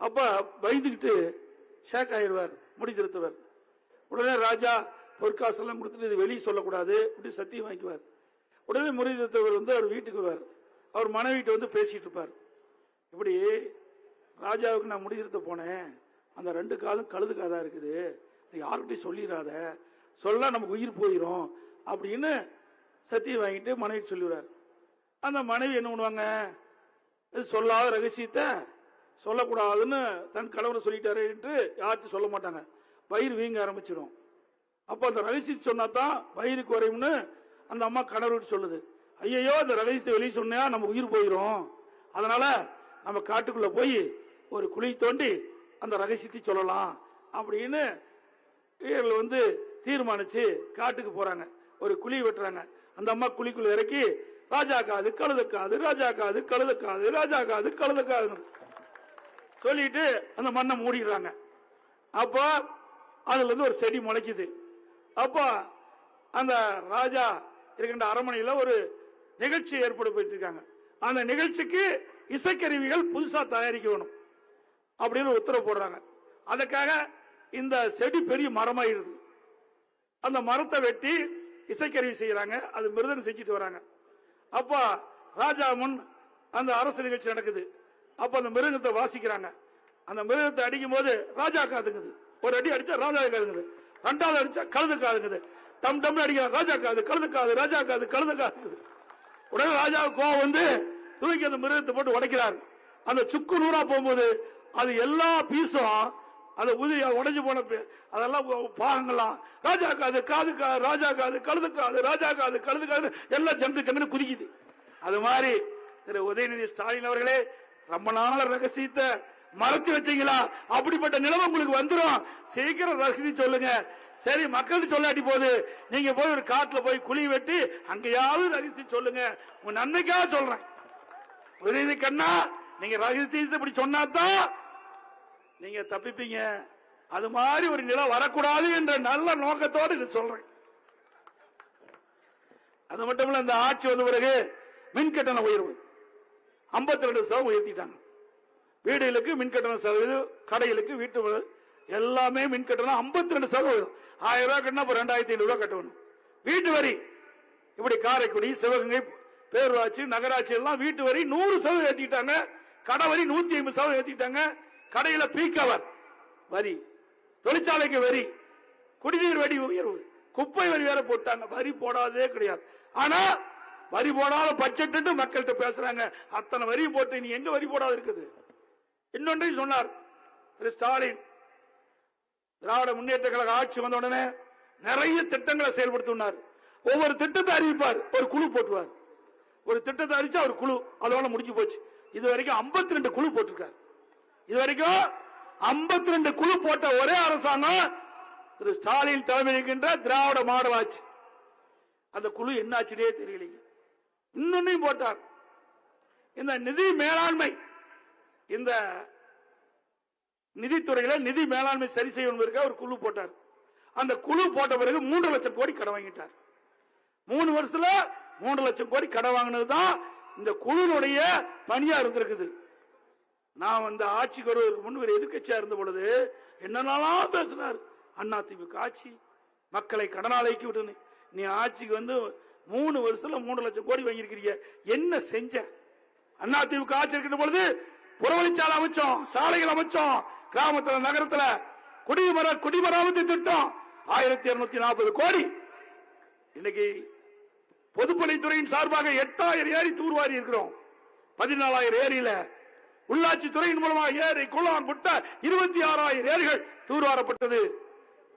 A: அப்ப பயந்துகிட்டு ஷேக் ஆயிடுவார் முடி திருத்துவார். உடனே ராஜா பொற்காசெல்லாம் கொடுத்துட்டு இது வெளியே சொல்லக்கூடாது அப்படி சத்தியம் வாங்கிக்குவார். உடனே முடி திருத்தவர் வந்து அவர் வீட்டுக்கு வருவார். அவர் மனைவிட்டு வந்து பேசிட்டு இருப்பார். இப்படி ராஜாவுக்கு நான் முடி திருத்த போனேன், அந்த 2 காதும் கழுது காதா இருக்குது, யாருக்கிட்டையும் சொல்லிடாத, சொல்ல நமக்கு உயிர் போயிடும் அப்படின்னு சத்தியம் வாங்கிட்டு மனைவி சொல்லிடுறார். அந்த மனைவி என்ன பண்ணுவாங்க, சொல்லாத ரகசியத்தை சொல்லக்கூடாதுன்னு தன் கணவர் சொல்லிட்டாரு என்று யார்கிட்டும் சொல்ல மாட்டாங்க. வயிறு வீங்க ஆரம்பிச்சிடும். அப்ப அந்த ரகசியத்தை சொன்னாதான் வயிறு குறையும்னு அந்த அம்மா கணவர் சொல்லுது. ஐயோ அந்த ரகசியத்தை வெளியே சொன்னா நம்ம உயிர் போயிடும், அதனால நம்ம காட்டுக்குள்ள போய் ஒரு குழி தோண்டி அந்த ரகசியத்தை சொல்லலாம் அப்படின்னு இவர்கள் வந்து தீர்மானிச்சு காட்டுக்கு போறாங்க. ஒரு குழி வெட்டுறாங்க. அந்த அம்மா குழிக்குள்ள இறக்கி ராஜா காது கழுத காது, ராஜா காது கழுத காது, ராஜா காது கழுத காது சொல்லிட்டு அந்த மண்ணை மூடிடுறாங்க. அப்போ அதுல இருந்து ஒரு செடி முளைக்குது. அப்போ அந்த ராஜா இருக்கின்ற அரண்மனையில ஒரு நிகழ்ச்சி ஏற்படுத்திட்டு இருக்காங்க. அந்த நிகழ்ச்சிக்கு இசைக்கருவிகள் புதுசா தயாரிக்கணும் அப்படின்னு உத்தரவு போடுறாங்க. அதுக்காக இந்த செடி பெரிய மரமாயிருது. அந்த மரத்தை வெட்டி இசைக்கருவி செய்யறாங்க. அது மிருதம் செஞ்சுட்டு வராங்க. அப்ப ராஜா முன் அந்த அரசு நிகழ்ச்சி நடக்குது. அப்ப அந்த மிருகத்தை வாசிக்கிறாங்க. அந்த மிருகத்தை அடிக்கும் போது ராஜா காதுங்குது. ஒரு அடி அடிச்சா ராஜா காதுங்குது, 2வது அடிச்சா கழுது காதுங்குது. டம் டம் அடிக்கிறான், ராஜா காது கழுது காது, ராஜா காது கழுது காதுங்குது. உடனே ராஜாவுக்கு கோவம் வந்து தூக்கி அந்த மிருகத்தை போட்டு உடைக்கிறார். அந்த சுக்கு நூறா போகும்போது அது எல்லா பீஸும் அந்த உதிரியா உடைஞ்சு போன அதெல்லாம் பாகங்கள்லாம் ராஜா காது காது காது, ராஜா காது கழுது காது, ராஜா காது கழுது காது எல்லாம் ஜங்கு ஜங்குன்னு குதிக்குது. அது மாதிரி திரு உதயநிதி ஸ்டாலின் அவர்களே, ரொம்ப நாள் ரகசியத்தை மறைச்சு வச்சீங்களா? அப்படிப்பட்ட நிலைமை உங்களுக்கு வந்துடும். சீக்கிரம் ரகசியம் சொல்லுங்க. சரி, மக்களுக்கு சொல்லாட்டி போது நீங்க போய் ஒரு காட்டுல போய் குழி வெட்டி அங்கேயாவது ரகசியம் சொல்லுங்க. உங்க நன்மைக்காக சொல்றேன். உதயநிதி கண்ணா, நீங்க ரகசியத்தை இப்படி சொன்னாதான் நீங்க தப்பிப்பீங்க. அது மாதிரி ஒரு நிலை வரக்கூடாது என்ற நல்ல நோக்கத்தோடு இது சொல்றேன். அது மட்டும் இல்ல, இந்த ஆட்சி வந்த பிறகு மின்கட்டண உயர்வு 52% உயர்த்திட்டாங்க. வீடுகளுக்கு மின்கட்டண சதவீதம், கடைகளுக்கு வீட்டு எல்லாமே மின்கட்டணம் 52% உயரும். 1000 ரூபாய் கட்டினா 2500 ரூபாய் கட்டணும். வீட்டு வரி இப்படி காரைக்குடி, சிவகங்கை, பேரூராட்சி, நகராட்சி எல்லாம் வீட்டு வரி 100% ஏத்திட்டாங்க. கடை வரி 150% ஏத்திட்டாங்க. கடையில பீக்கவர் வரி, தொழிற்சாலைக்கு வரி, குடிநீர் வரி உயர்வு, குப்பை வரி வேற போட்டாங்க. வரி போடாதே கிடையாது. ஆனா வரி போடாத பட்ஜெட் மக்கள்கிட்ட பேசுறாங்க. அத்தனை வரி போட்டு நீ எங்க வரி போடாத இருக்குது? இன்னொன்றையும் சொன்னார் திரு ஸ்டாலின். திராவிட முன்னேற்ற கழக ஆட்சி வந்த உடனே நிறைய திட்டங்களை செயல்படுத்தினார். ஒவ்வொரு திட்டத்தை அறிவிப்பார், ஒரு குழு போட்டுவார். ஒரு திட்டத்தை அறிவிச்சா ஒரு குழு, அதோட முடிஞ்சு போச்சு. இது வரைக்கும் 52 குழு போட்டிருக்காரு. இது வரைக்கும் 52 குழு போட்ட ஒரே அரசாங்கம் திரு ஸ்டாலின் தலைமையில் இருக்கின்ற திராவிட மாடல் ஆட்சி. அந்த குழு என்னாச்சுனே தெரியலைங்க. இன்னொன்னையும் போட்டார். இந்த நிதி மேலாண்மை, இந்த நிதித்துறையில நிதி மேலாண்மை சரி செய்யணும் ஒரு குழு போட்டார். அந்த குழு போட்ட பிறகு 3 லட்சம் கோடி கடன் வாங்கிட்டார். 3 வருஷத்துல 3 லட்சம் கோடி கடன் வாங்கினதுதான் இந்த குழுவுடைய பணியா இருந்திருக்குது. நான் அந்த ஆட்சிக்கு வருவதற்கு முன் ஒரு எதிர்கட்சியா இருந்த பொழுது என்னென்னலாம் பேசினார். அதிமுக ஆட்சி மக்களை கடனாளிக்கு விட்டு, நீ ஆட்சிக்கு வந்து 3 வருஷத்துல 3 லட்சம் கோடி வாங்கியிருக்கிறீங்க, என்ன செஞ்ச? அதிமுக ஆட்சி இருக்கின்ற பொழுது புறவழிச்சாலை அமைச்சோம், சாலைகள் அமைச்சோம், கிராமத்துல நகரத்துல குடிமராமத்து திட்டம் 1240 கோடி. இன்னைக்கு பொதுப்பணித்துறையின் சார்பாக 8000 ஏரி தூர்வாரி இருக்கிறோம். 14000 ஏரியில உள்ளாட்சி துறையின் மூலமாக ஏரி குளம் குட்ட 26000 ஏரிகள் தூர்வாரப்பட்டது.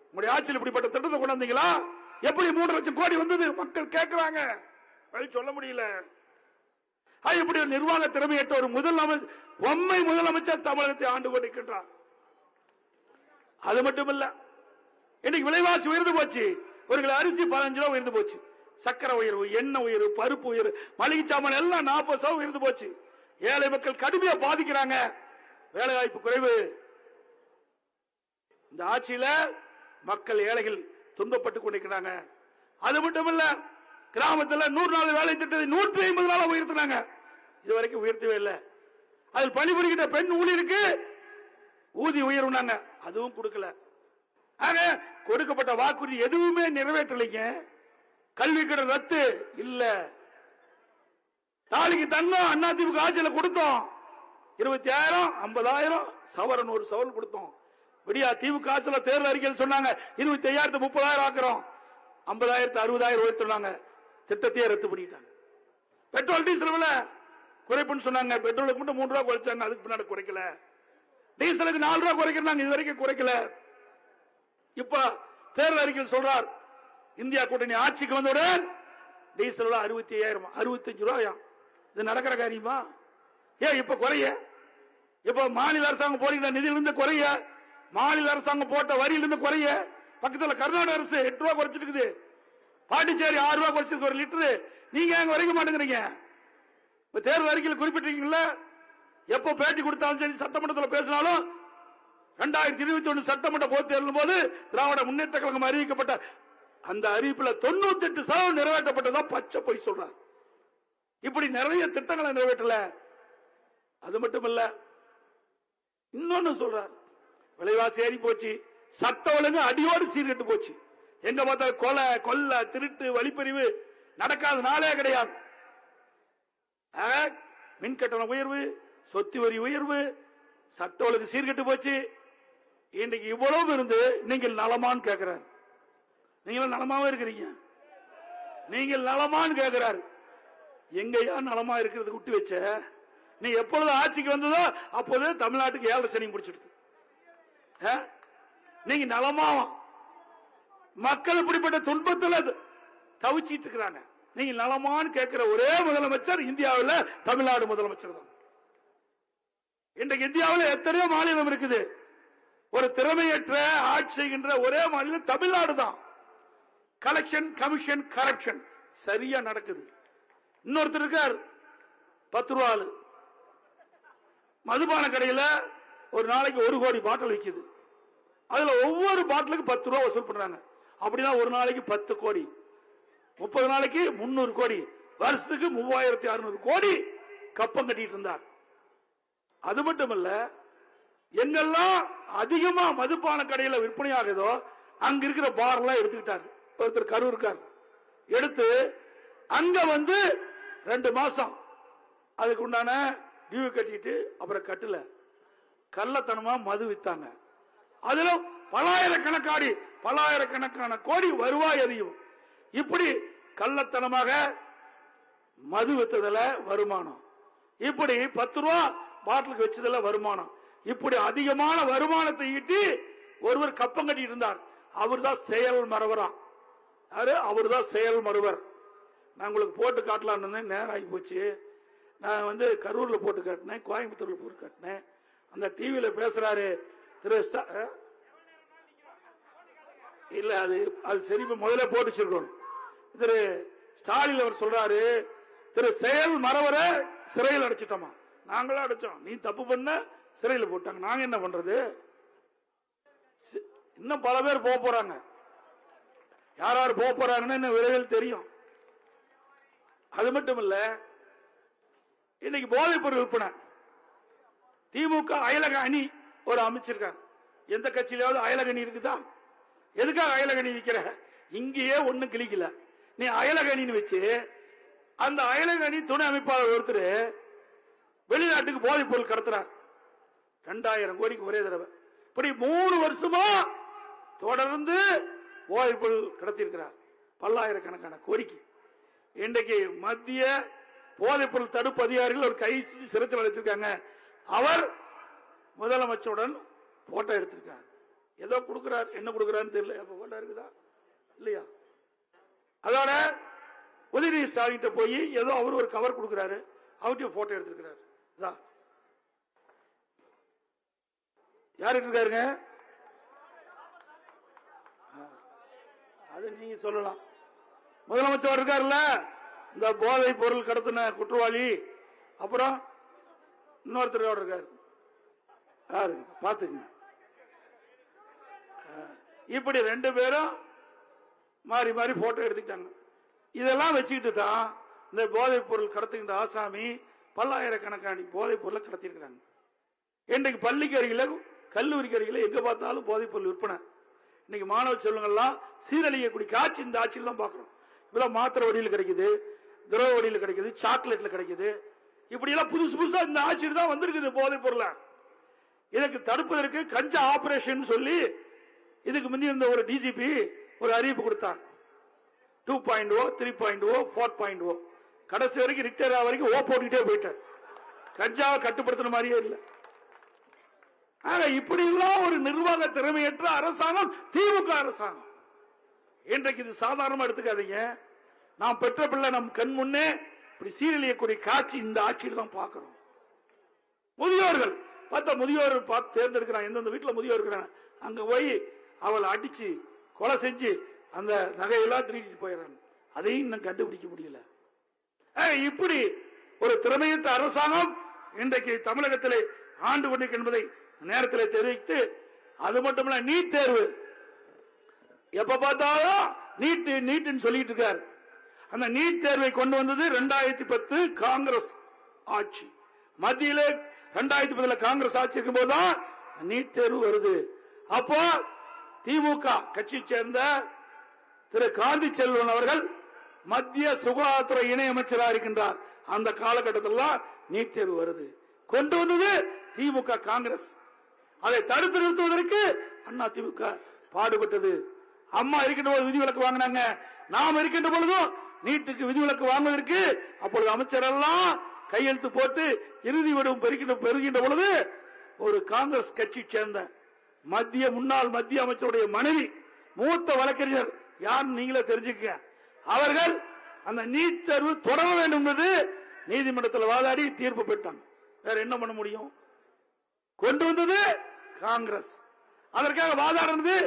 A: உங்களுடைய ஆட்சியில் இப்படிப்பட்ட திட்டத்தை கொண்டாந்தீங்களா? எப்படி 3 லட்சம் கோடி வந்தது? மக்கள் கேட்கிறாங்க, சொல்ல முடியல. இப்படி நிர்வாக திறமையற்ற ஒரு முதலமைச்சர் தமிழகத்தை ஆண்டு கொண்டிருக்கின்றார். அது மட்டும் இல்ல, இன்னைக்கு விலைவாசி உயர்ந்து போச்சு. ஒரு கிலோ அரிசி 15 ரூபாய் உயர்ந்து போச்சு. சக்கரை உயர்வு, எண்ணெய் உயர்வு, பருப்பு உயர்வு, மளிகை சாமான் எல்லாம் 40 ரூபாய் உயர்ந்து போச்சு. ஏழை மக்கள் கடுமையா பாதிக்கிறாங்க. வேலை வாய்ப்பு குறைவு. இந்த ஆட்சியில மக்கள் ஏழைகள் துன்பப்பட்டுக் கொண்டிருக்கிறாங்க. அது மட்டும் இல்ல, கிராமத்தில் 100 நாள் வேலை திட்டத்தை 150 நாளா உயர்த்தினாங்க. இதுவரைக்கும் உயர்த்தவே இல்லை. அதில் பணிபுரிகின்ற பெண் ஊழியருக்கு ஊதிய உயர்வுனாங்க, அதுவும் கொடுக்கல. ஆக கொடுக்கப்பட்ட வாக்குறுதி எதுவுமே நிறைவேற்றலைங்க. கல்வி கடன் ரத்து இல்ல. நாளைக்கு தங்கம் அதிமுக ஆட்சியில கொடுத்தோம் 25,000, 50,000 சவரன், ஒரு சவரன் கொடுத்தோம். விடியா திமுக ஆட்சியில தேர்தல் அறிக்கையில் சொன்னாங்க 25,000 30,000 ஆக்குறோம், 50,000 60,000 உயர்த்தினாங்க. திட்டத்தையே ரத்து பண்ணிட்டாங்க. பெட்ரோல் டீசல் விலை குறைப்புன்னு சொன்னாங்க. பெட்ரோலுக்கு மட்டும் 3 ரூபாய் குறைச்சாங்க, அதுக்கு பின்னாடி குறைக்கல. டீசலுக்கு 4 ரூபாய் குறைக்கிறாங்க, இது வரைக்கும் குறைக்கல. இப்ப தேர்தல் அறிக்கையில் சொல்றார், இந்தியா கூட்டணி ஆட்சிக்கு வந்தவுடன் டீசல் 65,000 65 ரூபாயா? இது நடக்கிற காரியமா? ஏன் இப்ப குறைய? இப்ப மாநில அரசாங்கம் போடுகிற நிதியிலிருந்து குறைய, மாநில அரசாங்கம் போட்ட வரியிலிருந்து குறைய. பக்கத்தில் கர்நாடக அரசு 8 ரூபாய் குறைச்சிட்டு இருக்குது, பாண்டிச்சேரி 6 ரூபாய் குறைச்சிருக்கு ஒரு லிட்டரு. நீங்க அங்க குறைக்க மாட்டேங்கிறீங்க. தேர்தல் அறிக்கையில் குறிப்பிட்டிருக்கீங்களா? எப்ப பேட்டி கொடுத்தாலும் சரி, சட்டமன்றத்தில் பேசினாலும் 2021 சட்டமன்ற பொதுத் தேர்தல் போது திராவிட முன்னேற்ற கழகம் அறிவிக்கப்பட்ட அந்த அறிவிப்புல 98% நிறைவேற்றப்பட்டதா பச்சை பொய் சொல்றார். இப்படி நிறைய திட்டங்களை நிறைவேற்றல. அது மட்டும் இல்ல, இன்னொன்னு சொல்றார், விலைவாசி ஏறி போச்சு, சட்ட ஒழுங்கு அடியோடு சீர்கெட்டு போச்சு. எங்க பார்த்தா கொலை, கொள்ளை, திருட்டு, வழிப்பறிவு நடக்காத நாளே கிடையாது. மின் கட்டண உயர்வு, சொத்து வரி உயர்வு, சட்ட ஒழுங்கு சீர்கெட்டு போச்சு. இன்றைக்கு இவ்வளவு இருந்து நீங்கள் நலமான்னு கேட்கிறார். நீங்களும் நலமாவே இருக்கிறீங்க, நீங்கள் நலமான்னு கேட்கிறார். எங்கயா நலமா இருக்கிறது விட்டு வச்ச? நீ எப்பொழுது ஆட்சிக்கு வந்ததோ அப்போது தமிழ்நாட்டுக்கு 7 சனி முடிச்சிடுது. நீங்க நலமாவா? மக்கள் இப்படிப்பட்ட துன்பத்தில் தவிச்சிட்டு இருக்கிறாங்க. நீங்க நலமான்னு கேட்கிற ஒரே முதலமைச்சர் இந்தியாவில் தமிழ்நாடு முதலமைச்சர் தான். இன்றைக்கு இந்தியாவில் எத்தனையோ மாநிலம் இருக்குது, ஒரு திறமையற்ற ஆட்சி செய்கின்ற ஒரே மாநிலம் தமிழ்நாடு தான். கலெக்ஷன், கமிஷன், கரப்ஷன் சரியா நடக்குது. இன்னொருத்தர் இருக்கார் 10 ரூபா ஆளு, மதுபான கடையில ஒரு நாளைக்கு 1 கோடி பாட்டில் விற்குது. அதுல ஒவ்வொரு பாட்டிலுக்கு 10 ரூபா வசூல் பண்றாங்க. அப்படின்னா ஒரு நாளைக்கு 10 கோடி, 30 நாளைக்கு 300 கோடி, வருஷத்துக்கு 3600 கோடி கப்பம் கட்டிட்டு இருந்தார். அது மட்டுமல்ல, எங்கெல்லாம் அதிகமா மதுபான கடையில விற்பனை ஆகுதோ அங்க இருக்கிற பார் எல்லாம் எடுத்துக்கிட்டாரு. ஒருத்தர் கரூர் இருக்கார், எடுத்து அங்க 2 மாசம் அதுக்கு உண்டான டியூ கட்டிட்டு அப்புறம் கட்டல, கள்ளத்தனமா மது வித்தாங்க. அதுல பலாயிரக்கணக்கான கோடி வருவாய் அதிகம். இப்படி கள்ளத்தனமாக மது வித்ததுல வருமானம், இப்படி 10 ரூபா பாட்டிலுக்கு வச்சதுல வருமானம், இப்படி அதிகமான வருமானத்தை ஈட்டி ஒருவர் கப்பம் கட்டிட்டு இருந்தார். அவர் தான் செயல் மறவரா. அவர் தான் செயல் மறுவர். நான் உங்களுக்கு போட்டு காட்டலாம் இருந்தேன், நேரம் ஆகி போச்சு. நான் கரூர்ல போட்டு காட்டினேன், கோயம்புத்தூர்ல போட்டு காட்டினேன். அந்த டிவியில பேசுறாரு திரு இல்ல, அது சரி, முதல்ல போட்டு வச்சிருக்கணும். திரு ஸ்டாலின் அவர் சொல்றாரு, திரு செயல் மறவர சிறையில் அடைச்சிட்டோமா? நாங்களும் அடைச்சோம், நீ தப்பு பண்ண சிறையில் போட்டாங்க, நாங்க என்ன பண்றது? இன்னும் பல பேர் போக போறாங்க. யார் யார் போக போறாங்கன்னு இன்னும் விரைவில் தெரியும். அது மட்டும் இல்ல, இன்னைக்கு போதைப் பொருள் விற்பனை திமுக அயலக அணி ஒரு அமைச்சிருக்காங்க. எந்த கட்சியிலாவது அயலக அணி இருக்குதா? எதுக்காக அயலக அணி விற்கிற? இங்கேயே ஒண்ணும் கிளிக்கல, நீ அயலக அணின்னு வச்சு அந்த அயலக அணி துணை அமைப்பாளர் ஒருத்தர் வெளிநாட்டுக்கு போதைப் பொருள் கடத்துறார். 2000 கோடிக்கு ஒரே தடவை. இப்படி 3 வருஷமா தொடர்ந்து போதைப் பொருள் கடத்திருக்கிறார். பல்லாயிரக்கணக்கான கோரிக்கை. இன்றைக்கு மத்திய போதைப் பொருள் தடுப்பு அதிகாரிகள் ஒரு கைது சிறைச்சாலை அடைச்சிருக்காங்க. அவர் முதலமைச்சருடன் போட்டோ எடுத்திருக்கார். ஏதோ கொடுக்கிறார், என்ன கொடுக்கிறான்னு தெரியல. போட்டோ இருக்குதா இல்லையா? அதோட உதயநிதி ஸ்டாலின் போய் ஏதோ அவர் ஒரு கவர் கொடுக்கிறாரு, அவர்கிட்ட போட்டோ எடுத்திருக்கிறார். யாரு இருக்காருங்க? அது நீங்க சொல்லலாம். முதலமைச்சர் இருக்காருல்ல, இந்த போதை பொருள் கடத்தின குற்றவாளி, அப்புறம் இன்னொருத்தர் இருக்காரு, யாரு பாத்துங்க. இப்படி ரெண்டு பேரும் மாறி மாறி போட்டோ எடுத்துக்கிட்டாங்க. இதெல்லாம் வச்சுக்கிட்டு தான் இந்த போதைப் பொருள் கடத்துகின்ற ஆசாமி பல்லாயிரக்கணக்கான போதைப் பொருளை கடத்திருக்கிறாங்க. இன்றைக்கு பள்ளிக்கு அருகில, கல்லூரிக்கு அருகில எங்க பார்த்தாலும் போதைப் பொருள் விற்பனை. இன்னைக்கு மாணவ செல்வங்கள்லாம் சீரழியக்கூடிய காட்சி இந்த ஆட்சியில் தான் பார்க்கிறோம். இப்பெல்லாம் மாத்திரை வடியில் கிடைக்குது, திரவ வடியில் கிடைக்குது, சாக்லேட்ல கிடைக்குது. இப்படி எல்லாம் புதுசு புதுசா இந்த ஆட்சியில் தான் வந்திருக்குது போதைப் பொருளை. இதற்கு தடுப்பதற்கு கஞ்சா ஆபரேஷன் சொல்லி இதுக்கு முந்தி இருந்த ஒரு டிஜிபி ஒரு அறிவிப்பு கொடுத்தார். 2.0, 3.0, 4.0 கடைசி வரைக்கும் ரிட்டையர் ஆக வரைக்கும் ஓ போட்டுக்கிட்டே போயிட்டார். கஞ்சாவை கட்டுப்படுத்தின மாதிரியே இல்லை. இப்படி எல்லாம் ஒரு நிர்வாக திறமையற்ற அரசாங்கம் திமுக அரசாங்கம். இன்றைக்கு இது சாதாரணமா எடுத்துக்காதீங்க. நாம் பெற்ற பிள்ளை நம் கண் முன்னே இப்படி சீரழியக்கூடிய காட்சி இந்த ஆட்சியில் தான் பார்க்கிறோம். முதியோர்கள் பார்த்தா முதியோர் பார்த்து தேர்ந்தெடுக்கிறாங்க. எந்தெந்த வீட்டில் முதியோர் இருக்கிறாங்க அங்க போய் அவளை அடிச்சு கொலை செஞ்சு அந்த நகையெல்லாம் திருடிட்டு போயிடறாங்க. அதையும் இன்னும் கண்டுபிடிக்க முடியல. இப்படி ஒரு திறமையற்ற அரசாங்கம் இன்றைக்கு தமிழகத்திலே ஆண்டு கொண்டிருக்க என்பதை நேரத்தில் தெரிவித்து, அது மட்டுமல்ல நீட் தேர்வு எப்ப பார்த்தாலும் நீட் சொல்லிட்டு இருக்காரு. அந்த நீட் தேர்வை கொண்டு வந்தது 2010 காங்கிரஸ் ஆட்சி. மத்தியில 2010 காங்கிரஸ் ஆட்சி இருக்கும் போதுதான் நீட் தேர்வு வருது. அப்போ திமுக கட்சியை சேர்ந்த திரு காந்தி செல்வன் அவர்கள் மத்திய சுகாதாரத்துறை இணை அமைச்சராக இருக்கின்றார். அந்த காலகட்டத்தில் நீட் தேர்வு வருது. கொண்டு வந்தது திமுக காங்கிரஸ். அதை தடுத்து நிறுத்துவதற்கு அண்ணா திமுக பாடுபட்டது. அம்மா இருக்கின்ற போது விதிவிலக்கு வாங்கினாங்க. நாம் இருக்கின்ற பொழுதும் நீட்டுக்கு விதிவிலக்கு வாங்குவதற்கு அப்பொழுது அமைச்சர் எல்லாம் கையெழுத்து போட்டு இறுதி வடிவம் பெறுகின்ற பொழுது ஒரு காங்கிரஸ் கட்சி சேர்ந்த முன்னாள் மத்திய அமைச்சருடைய மனைவி, மூத்த வழக்கறிஞர் யார் நீங்களே தெரிஞ்சுக்க, அவர்கள் அந்த நீட் தேர்வு தொடர வேண்டும் என்று நீதிமன்றத்தில் வாதாடி தீர்ப்பு பெற்றாங்க. வேற என்ன பண்ண முடியும்? கொண்டு வந்தது காங்கிரஸ். அதற்காக வாதாடினது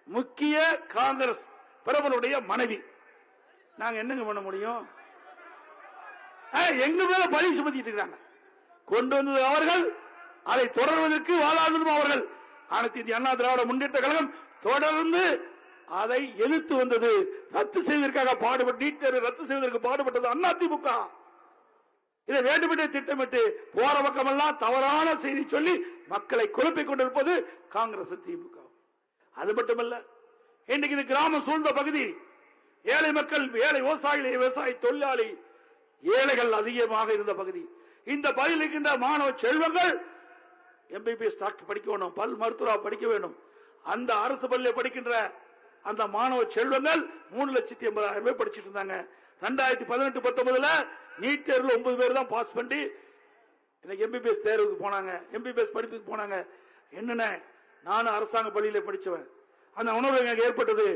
A: முக்கிய காங்கிரஸ் பிரபலுடைய மனைவி. நாங்க என்னங்க பண்ண முடியும்? எங்க மேல பழி சுமத்திட்டு இருக்காங்க. கொண்டு வந்தது அவர்கள், அதை தொடர்வதற்கு வாதாடுவதும் அவர்கள். அனைத்து இந்திய அண்ணா திராவிட முன்னேற்ற கழகம் தொடர்ந்து அதை எதிர்த்து வந்தது. ரத்து செய்வதற்காக பாடுபட்டு நீட் தேர்வை ரத்து செய்வதற்கு பாடுபட்டது அண்ணா திமுக. இதை வேண்டுமென்றே திட்டமிட்டு போற பக்கமெல்லாம் தவறான செய்தி சொல்லி மக்களை குழப்பிக் கொண்டிருப்பது காங்கிரஸ் திமுக. அது மட்டுமல்ல, இன்னைக்கு இது கிராமம் சூழ்ந்த பகுதி, ஏழை மக்கள், ஏழை விவசாயிகள், விவசாய தொழிலாளி ஏழைகள் அதிகமாக இருந்த பகுதி. இந்த பகுதியில் இருக்கின்ற மாணவ செல்வங்கள் MBBS டாக்டர் படிக்க வேண்டும், பல் மருத்துவ படிக்க வேண்டும். அந்த அரசு பள்ளியில் படிக்கின்ற அந்த மாணவ செல்வங்கள் 3,80,000 பேர் படிச்சுட்டு இருந்தாங்க. 2018-19 நீட் தேர்வில் 9 பேர் தான் பாஸ் பண்ணி இன்னைக்கு MBBS தேர்வுக்கு போனாங்க, MBBS படிப்புக்கு போனாங்க. என்னென்ன, நானும் அரசாங்க பள்ளியில படிச்சவன், அந்த உணர்வு எனக்கு ஏற்பட்டது.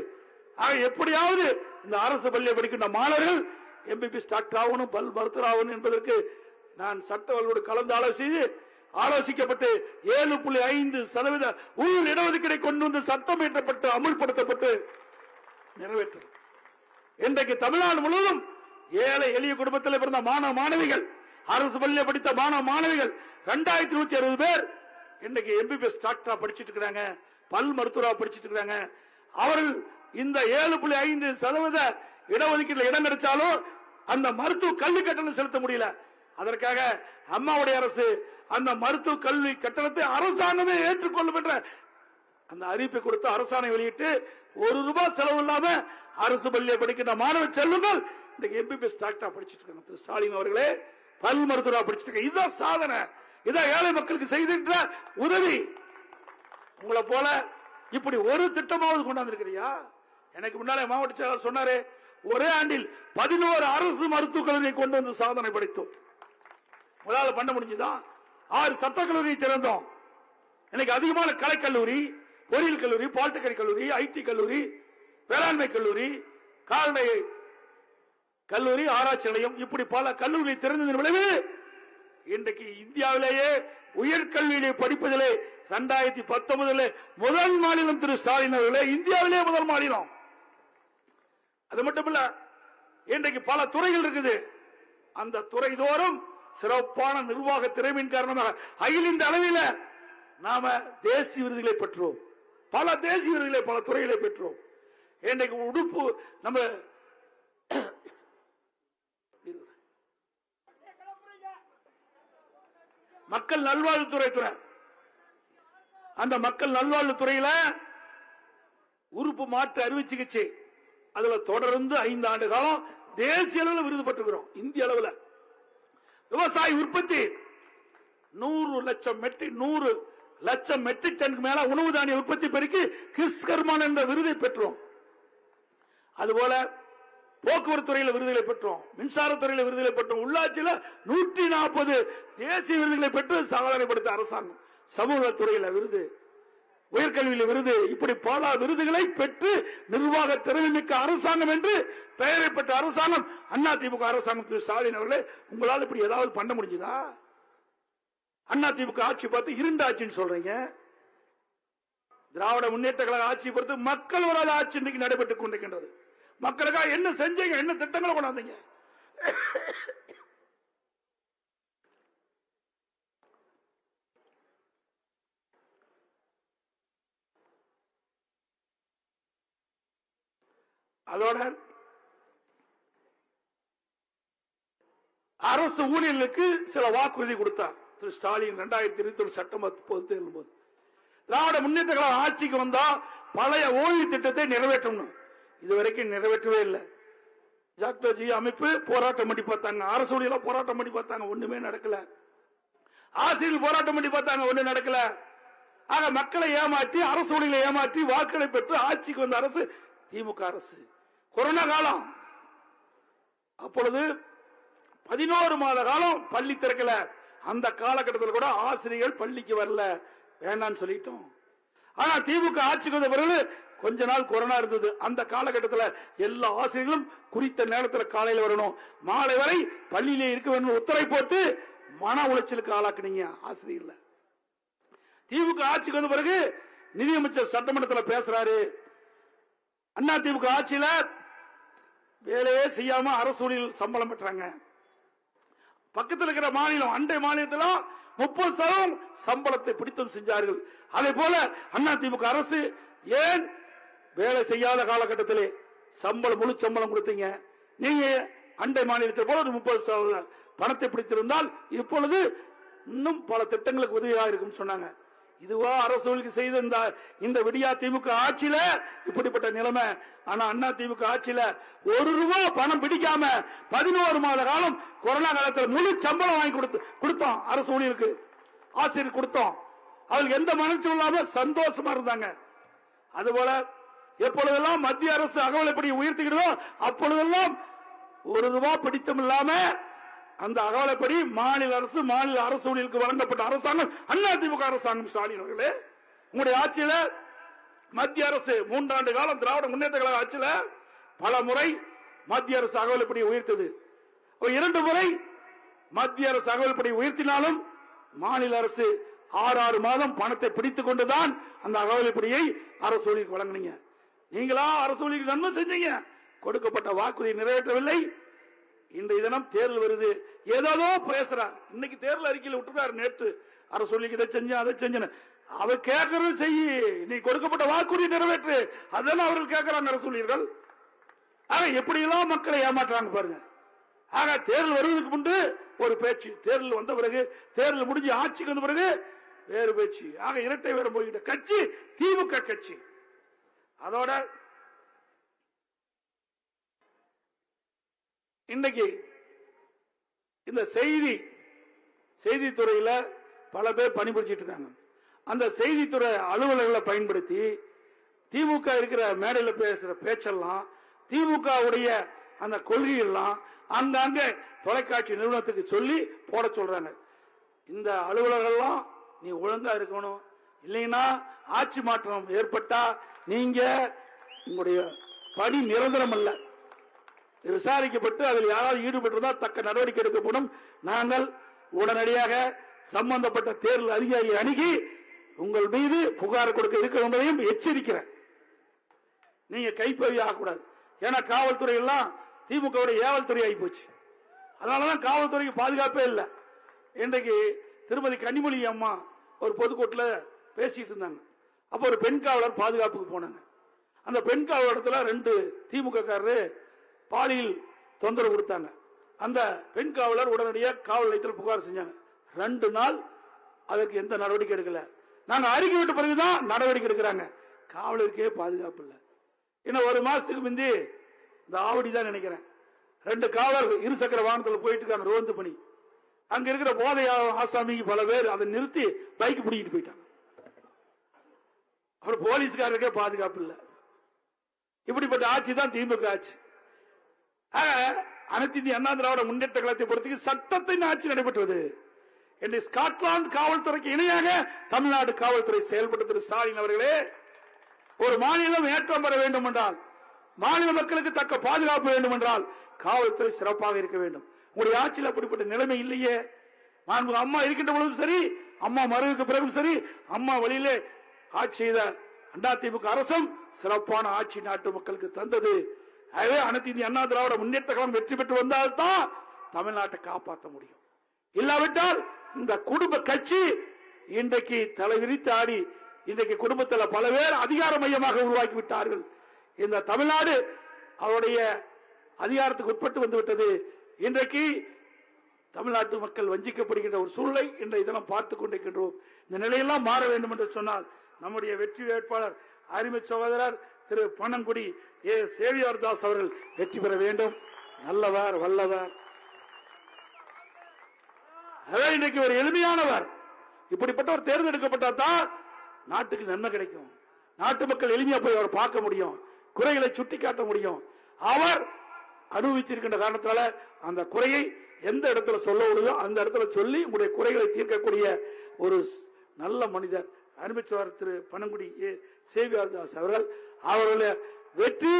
A: எப்படியாவது இந்த அரசு பள்ளியை படிக்கின்ற மாணவர்கள் MBBS டாக்டர் ஆகணும், பல் மருத்துவர் ஆகணும் என்பதற்கு நான் சட்டவர்களோடு கலந்து ஆலோசிக்கப்பட்டு 7.5% உள் இடஒதுக்கீடை கொண்டு வந்து சட்டம் இயற்றப்பட்டு அமுல்படுத்தப்பட்டு நிறைவேற்றது. இன்றைக்கு தமிழ்நாடு முழுவதும் ஏழை எளிய குடும்பத்தில் பிறந்த மாணவ மாணவிகள், அரசு பள்ளியில் படித்த மாணவ மாணவிகள் 2160 பேர் இன்றைக்கு MBBS டாக்டரா படிச்சிட்டு இருக்காங்க, பல் மருத்துவரா படிச்சிட்டு இருக்காங்க. அவர்கள் இந்த 7.5% இடஒதுக்கீட்டில் இடம் கிடைச்சாலும் அந்த மருத்துவ கல்வி கட்டணம் செலுத்த முடியல. அதற்காக அம்மாவுடைய அரசு அந்த மருத்துவ கல்வி கட்டணத்தை அரசாங்கமே ஏற்றுக்கொள்ளும் என்ற அந்த அறிவிப்பை கொடுத்து அரசாணை வெளியிட்டு ₹1 செலவு இல்லாம அரசு பள்ளியை படிக்கின்ற மாணவ செல்வங்கள் இந்த MBBS டாக்டரா படிச்சிட்டு இருக்காங்க. திரு ஸ்டாலின் அவர்களே பல் மருத்துவரா படிச்சிட்டு இருக்காங்க. இதுதான் சாதனை, இதான் ஏழை மக்களுக்கு செய்கின்ற உதவி. உங்களை போல இப்படி ஒரு திட்டமாவது கொண்டாந்துருக்கிறியா? எனக்கு முன்னாலே மாவட்ட செயலாளர் சொன்னாரு, ஒரே ஆண்டில் 11 அரசு மருத்துவக் கல்லூரியை கொண்டு வந்து சாதனை படைத்தோம். உங்களால பண்ண முடிஞ்சுதான். 6 சட்டக்கல்லூரி திறந்தோம். இன்னைக்கு அதிகமான கலைக்கல்லூரி, பொறியியல் கல்லூரி, பாலிடெக்னிக் கல்லூரி, IT கல்லூரி, வேளாண்மை கல்லூரி, கால்நடை கல்லூரி, ஆராய்ச்சி நிலையம், இப்படி பல கல்லூரி திறந்ததன் விளைவு இன்றைக்கு இந்தியாவிலேயே உயர்கல்வியிலே படிப்பதிலே 2019 முதல் மாநிலம் திரு ஸ்டாலின் அவர்களே, இந்தியாவிலே முதல் மாநிலம். அது மட்டும் இல்ல, இன்றைக்கு பல துறைகள் இருக்குது. அந்த துறை தோறும் சிறப்பான நிர்வாக திறமையின் காரணமாக அகில இந்த அளவில் நாம தேசிய விருதுகளை பெற்றோம். பல தேசிய விருதுகளை பல துறைகளை பெற்றோம். இன்றைக்கு உடுப்பு நம்ம மக்கள் நல்வாழ்வுத்துறை துறை, அந்த மக்கள் நல்வாழ்வுத்துறையில உறுப்பு மாற்று அறுவை சிகிச்சை அதுல தொடர்ந்து 5 ஆண்டு காலம் தேசிய அளவில் விருது பெற்றுகிறோம். இந்திய அளவில் விவசாய உற்பத்தி 100 லட்சம் மெட்ரிக் டனுக்கு மேல உணவு தானிய உற்பத்தி பெருக்கி கிஸ்கர்மான் என்ற விருதை பெற்றோம். அதுபோல போக்குவரத்து துறையில விருதுகளை பெற்றோம், மின்சாரத்துறையில விருதுகளை பெற்றோம், உள்ளாட்சியில 140 தேசிய விருதுகளை பெற்று சாதனைப்படுத்த அரசாங்கம், சமூக துறையில விருது, உயர்கல்வியில விருது, இப்படி பல விருதுகளை பெற்று நிர்வாக திறமைமிக்க அரசாங்கம் என்று பெயரை பெற்ற அரசாங்கம் அதிமுக அரசாங்கம். திரு ஸ்டாலின் அவர்களே, உங்களால் இப்படி ஏதாவது பண்ண முடிஞ்சதா? அதிமுக ஆட்சி பார்த்து இருண்ட ஆட்சின்னு சொல்றீங்க. திராவிட முன்னேற்ற கழக ஆட்சி பொறுத்து மக்கள் வராத ஆட்சி இன்றைக்கு நடைபெற்றுக் கொண்டிருக்கின்றது. மக்களுக்காக என்ன செஞ்சீங்க? என்ன திட்டங்களை கொண்டாந்தீங்க? அதோட அரசு ஊழியர்களுக்கு சில வாக்குறுதி கொடுத்தார் திரு ஸ்டாலின் 2021 சட்டமன்ற பொதுத் தேர்தல் போது. திராவிட முன்னேற்ற கழகம் ஆட்சிக்கு வந்தா பழைய ஓய்வு திட்டத்தை நிறைவேற்றணும். இதுவரைக்கும் நிறைவேற்றவே இல்லை. ஜாக்டோஜி அமைப்பு போராட்டம் பண்ணி பார்த்தாங்க, அரசு ஊழியர்கள் போராட்டம் பண்ணி பார்த்தாங்க, ஒண்ணுமே நடக்கல. ஆசிரியர்கள் போராட்டம் பண்ணி பார்த்தாங்க, ஒண்ணு நடக்கல. ஆக மக்களை ஏமாற்றி, அரசு ஊழியர்களை ஏமாற்றி வாக்குகளை பெற்று ஆட்சிக்கு வந்த அரசு திமுக அரசு. கொரோனா காலம், அப்பொழுது 11 மாத காலம் பள்ளி திறக்கல. அந்த காலகட்டத்தில் கூட ஆசிரியர்கள் பள்ளிக்கு வரல, வேண்டான்னு சொல்லிட்டோம். ஆனா திமுக ஆட்சிக்கு வந்த பிறகு கொஞ்ச நாள் கொரோனா இருந்தது. அந்த காலகட்டத்தில் எல்லா ஆசிரியர்களும் குறித்த நேரத்தில் காலையில் வரணும், மாலை வரை பள்ளியிலே இருக்க வேண்டும் உத்தரவு போட்டு மன உளைச்சலுக்கு ஆளாக்குனீங்க ஆசிரியர்ல. திமுக ஆட்சிக்கு வந்த பிறகு நிதியமைச்சர் சட்டமன்றத்தில் பேசுறாரு, அண்ணா திமுக ஆட்சியில வேலையே செய்யாம அரசு ஊழியர்கள் சம்பளம் பெற்றாங்க. பக்கத்தில் இருக்கிற மாநிலம், அண்டை மாநிலத்தில் 30% சம்பளத்தை பிடித்தம் செஞ்சார்கள். அதே போல அண்ணா திமுக அரசு ஏன் வேலை செய்யாத காலகட்டத்திலே சம்பளம் முழு சம்பளம் கொடுத்தீங்க? நீங்க அண்டை மாநிலத்தை போல 30% பணத்தை பிடித்திருந்தால் இப்பொழுது இன்னும் பல திட்டங்களுக்கு உதவியாக இருக்கும் சொன்னாங்க. இதுவா அரசு செய்த இந்த விடியா திமுக ஆட்சியில இப்படிப்பட்ட நிலைமை. ஆனா அண்ணா திமுக ஆட்சியில ₹1 பணம் பிடிக்காம 11 மாத காலம் கொரோனா காலத்தில் முழு சம்பளம் வாங்கி கொடுத்தோம். அரசு ஊழியருக்கு, ஆசிரியர் கொடுத்தோம். அவங்களுக்கு எந்த மனசு இல்லாம சந்தோஷமா இருந்தாங்க. அதுபோல எப்பொழுதெல்லாம் மத்திய அரசு அகவலைப்படி உயர்த்துகிறதோ அப்பொழுதெல்லாம் ₹1 பிடித்தம் இல்லாம அந்த அகவலைப்படி மாநில அரசு ஊழியர்களுக்கு வழங்கப்பட்ட அரசாங்கம் அதிமுக அரசாங்கம். ஸ்டாலின் அவர்களே, உங்களுடைய ஆட்சியில மத்திய அரசு 3 ஆண்டு காலம் திராவிட முன்னேற்ற கழக ஆட்சியில பல முறை மத்திய அரசு அகவலைப்படி உயர்த்தது. 2 முறை மத்திய அரசு அகவலைப்படி உயர்த்தினாலும் மாநில அரசு 6 மாதம் பணத்தை பிடித்துக் கொண்டுதான் அந்த அகவலைப்படியை அரசு ஊழியருக்கு வழங்கினீங்க. நீங்களா அரசு ஊழியருக்கு நன்மை செஞ்சீங்க, கொடுக்கப்பட்ட வாக்குறுதியை நிறைவேற்றவில்லை. இன்றைய தினம் தேர்தல் வருது, ஏதோ பேசுறார். இன்னைக்கு தேர்தல் அறிக்கையில் விட்டுறாரு, நேற்று அரசு ஊழியருக்கு இதை செஞ்சேன் அதை செஞ்சேன். அவர் கேட்கறது செய்ய, நீ கொடுக்கப்பட்ட வாக்குறுதி நிறைவேற்று, அதான அவர்கள் கேட்கிறாங்க அரசு ஊழியர்கள். ஆக எப்படி எல்லாம் மக்களை ஏமாற்றாங்க பாருங்க. ஆக தேர்தல் வருவதற்கு முன்பு ஒரு பேச்சு, தேர்தல் வந்த பிறகு, தேர்தல் முடிஞ்சு ஆட்சிக்கு வந்த பிறகு வேறு பேச்சு. ஆக இரட்டை வேடம் போய்கிட்ட கட்சி திமுக கட்சி. அதோட இன்னைக்கு இந்த செய்தித்துறையில பல பேர் பணிபுரிச்சிட்டு இருக்காங்க. அந்த செய்தித்துறை அலுவலர்களை பயன்படுத்தி திமுக இருக்கிற மேடையில் பேசுற பேச்செல்லாம், திமுக உடைய அந்த கொள்கையெல்லாம் அங்கங்க தொலைக்காட்சி நிறுவனத்துக்கு சொல்லி போட சொல்றாங்க. இந்த அலுவலர்கள்லாம் நீ ஒழுங்கா இருக்கணும், இல்லைன்னா ஆட்சி மாற்றம் ஏற்பட்டா நீங்க உங்களுடைய பணி நிரந்தரம் அல்ல, விசாரிக்கப்பட்டு அதில் யாராவது ஈடுபட்டிருந்தால் தக்க நடவடிக்கை எடுக்கப்படும். நாங்கள் உடனடியாக சம்பந்தப்பட்ட தேர்தல் அதிகாரியை அணுகி உங்கள் மீது புகார் கொடுக்க இருக்கிற என்பதையும் எச்சரிக்கிறேன். நீங்க கைப்பறி ஆகக்கூடாது. ஏன்னா காவல்துறை எல்லாம் திமுகவுடைய ஏவல் துறை ஆகி போச்சு. அதனாலதான் காவல்துறைக்கு பாதுகாப்பே இல்லை. இன்றைக்கு திருமதி கனிமொழி அம்மா ஒரு பொதுக்கூட்டில் பேசிட்டு இருந்தாங்க. அப்ப ஒரு பெண் காவலர் பாதுகாப்புக்கு போனாங்க. அந்த பெண் காவலரத்துல 2 திமுக காரரு பாலியல் தொந்தரவு கொடுத்தாங்க. அந்த பெண் காவலர் உடனடியாக காவல் நிலையத்தில் புகார் செஞ்சாங்க. 2 நாள் அதற்கு எந்த நடவடிக்கை எடுக்கல. நாங்க அறிக்கை விட்ட பிறகுதான் நடவடிக்கை எடுக்கிறாங்க. காவலருக்கே பாதுகாப்பு இல்லை. இன்னும் 1 மாசத்துக்கு முந்தி இந்த ஆவடி தான் நினைக்கிறேன், 2 காவலர் இருசக்கர வாகனத்தில் போயிட்டு இருக்காங்க ரோந்து பணி. அங்க இருக்கிற போதை ஆசாமிக்கு பல பேர் அதை நிறுத்தி பைக் பிடிக்கிட்டு போயிட்டாங்க. அப்புறம் போலீஸ்காரருக்கே பாதுகாப்பு இல்லை. இப்படிப்பட்ட ஆட்சி தான் திமுக ஆட்சி. அனைத்து இந்திய அண்ணா திராவிட முன்னேற்ற கழகத்தை பொறுத்தவரைக்கும் சட்டத்தின் ஆட்சி நடைபெற்றது. என்று ஸ்காட்லாந்து காவல்துறைக்கு இணையாக தமிழ்நாடு காவல்துறை செயல்பட்டு திரு ஸ்டாலின் அவர்களே, ஒரு மாநிலம் ஏற்றம் பெற வேண்டும் என்றால், மாநில மக்களுக்கு தக்க பாதுகாப்பு வேண்டும் என்றால் காவல்துறை சிறப்பாக இருக்க வேண்டும். உங்களுடைய ஆட்சியில் அப்படிப்பட்ட நிலைமை இல்லையே. அம்மா இருக்கின்ற பொழுதும் சரி, அம்மா மறைவுக்கு பிறகும் சரி, அம்மா வழியிலே ஆட்சி செய்த அதிமுக அரசும் சிறப்பான ஆட்சி நாட்டு மக்களுக்கு தந்தது. ஆகவே அனைத்து இந்திய அண்ணா திராவிட முன்னேற்ற கழகம் வெற்றி பெற்று வந்தால்தான் தமிழ்நாட்டை காப்பாற்ற முடியும். இல்லாவிட்டால் இந்த குடும்ப கட்சி இன்றைக்கு தலைவிரித்து ஆடி இன்றைக்கு குடும்பத்தில் பல பேர் அதிகார மையமாக உருவாக்கி விட்டார்கள். இந்த தமிழ்நாடு அவருடைய அதிகாரத்துக்கு உட்பட்டு வந்துவிட்டது. இன்றைக்கு தமிழ்நாட்டு மக்கள் வஞ்சிக்கப்படுகின்ற ஒரு சூழ்நிலை இன்றைய இதெல்லாம் பார்த்துக் கொண்டிருக்கின்றோம். இந்த நிலையெல்லாம் மாற வேண்டும் என்று சொன்னால் நம்முடைய வெற்றி வேட்பாளர் அருமை சகோதரர் திரு பனங்குடி சேவியார் தாஸ் அவர்கள் வெற்றி பெற வேண்டும். நல்லவர், வல்லவர். இன்றைக்கு ஒரு எளிமையானவர். இப்படிப்பட்டவர் தேர்ந்தெடுக்கப்பட்டால் நாட்டுக்கு நன்மை கிடைக்கும். நாட்டு மக்கள் எளிமையா போய் அவர் பார்க்க முடியும், குறைகளை சுட்டி காட்ட முடியும். அவர் அனுபவித்திருக்கின்ற காரணத்தால அந்த குறையை எந்த இடத்துல சொல்ல முடியுமோ அந்த இடத்துல சொல்லி உங்களுடைய குறைகளை தீர்க்கக்கூடிய ஒரு நல்ல மனிதர் அனுபவிச்சவர் திரு பனங்குடி சேவியார் தாஸ் அவர்கள். அவர்களுடைய வெற்றி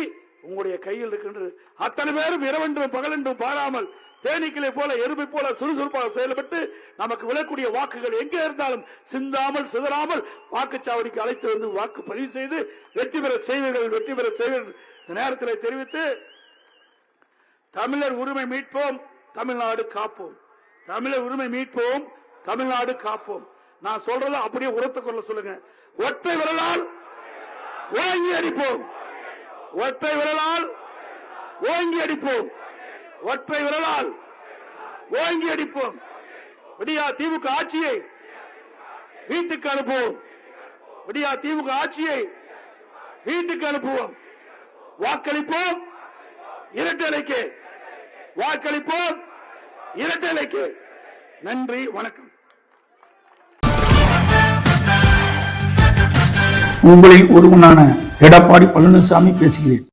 A: உங்களுடைய கையில் இருக்கின்றது. அத்தனை பேரும் இரவென்றும் பகலென்றும் பாராமல் தேனீக்களை போல எறும்பை போல சுறுசுறுப்பாக செயல்பட்டு நமக்கு விழக்கூடிய வாக்குகள் எங்கே இருந்தாலும் சிந்தாமல் சிதறாமல் வாக்குச்சாவடிக்கு அழைத்து வந்து வாக்கு பதிவு செய்து வெற்றி பெற செய்வீர்கள், வெற்றி பெற செய்வீர்கள். நேரத்தில் தெரிவித்து தமிழர் உரிமை மீட்போம், தமிழ்நாடு காப்போம். தமிழர் உரிமை மீட்போம், தமிழ்நாடு காப்போம். நான் சொல்றத அப்படியே உரத்த குரல் சொல்லுங்க. ஒற்றை விரலால் ஓங்கி அடிப்போம், ஒற்றை விரலால் ஓங்கி அடிப்போம், ஒற்றை விரலால் ஓங்கி அடிப்போம். விடியா திமுக ஆட்சியை வீட்டுக்கு அனுப்புவோம், விடியா திமுக ஆட்சியை வீட்டுக்கு அனுப்புவோம். வாக்களிப்போம் இரட்டலைக்கு, வாக்களிப்போம் இரட்டலைக்கு. நன்றி, வணக்கம். உங்களில் ஒருவனான எடப்பாடி பழனிசாமி பேசுகிறேன்.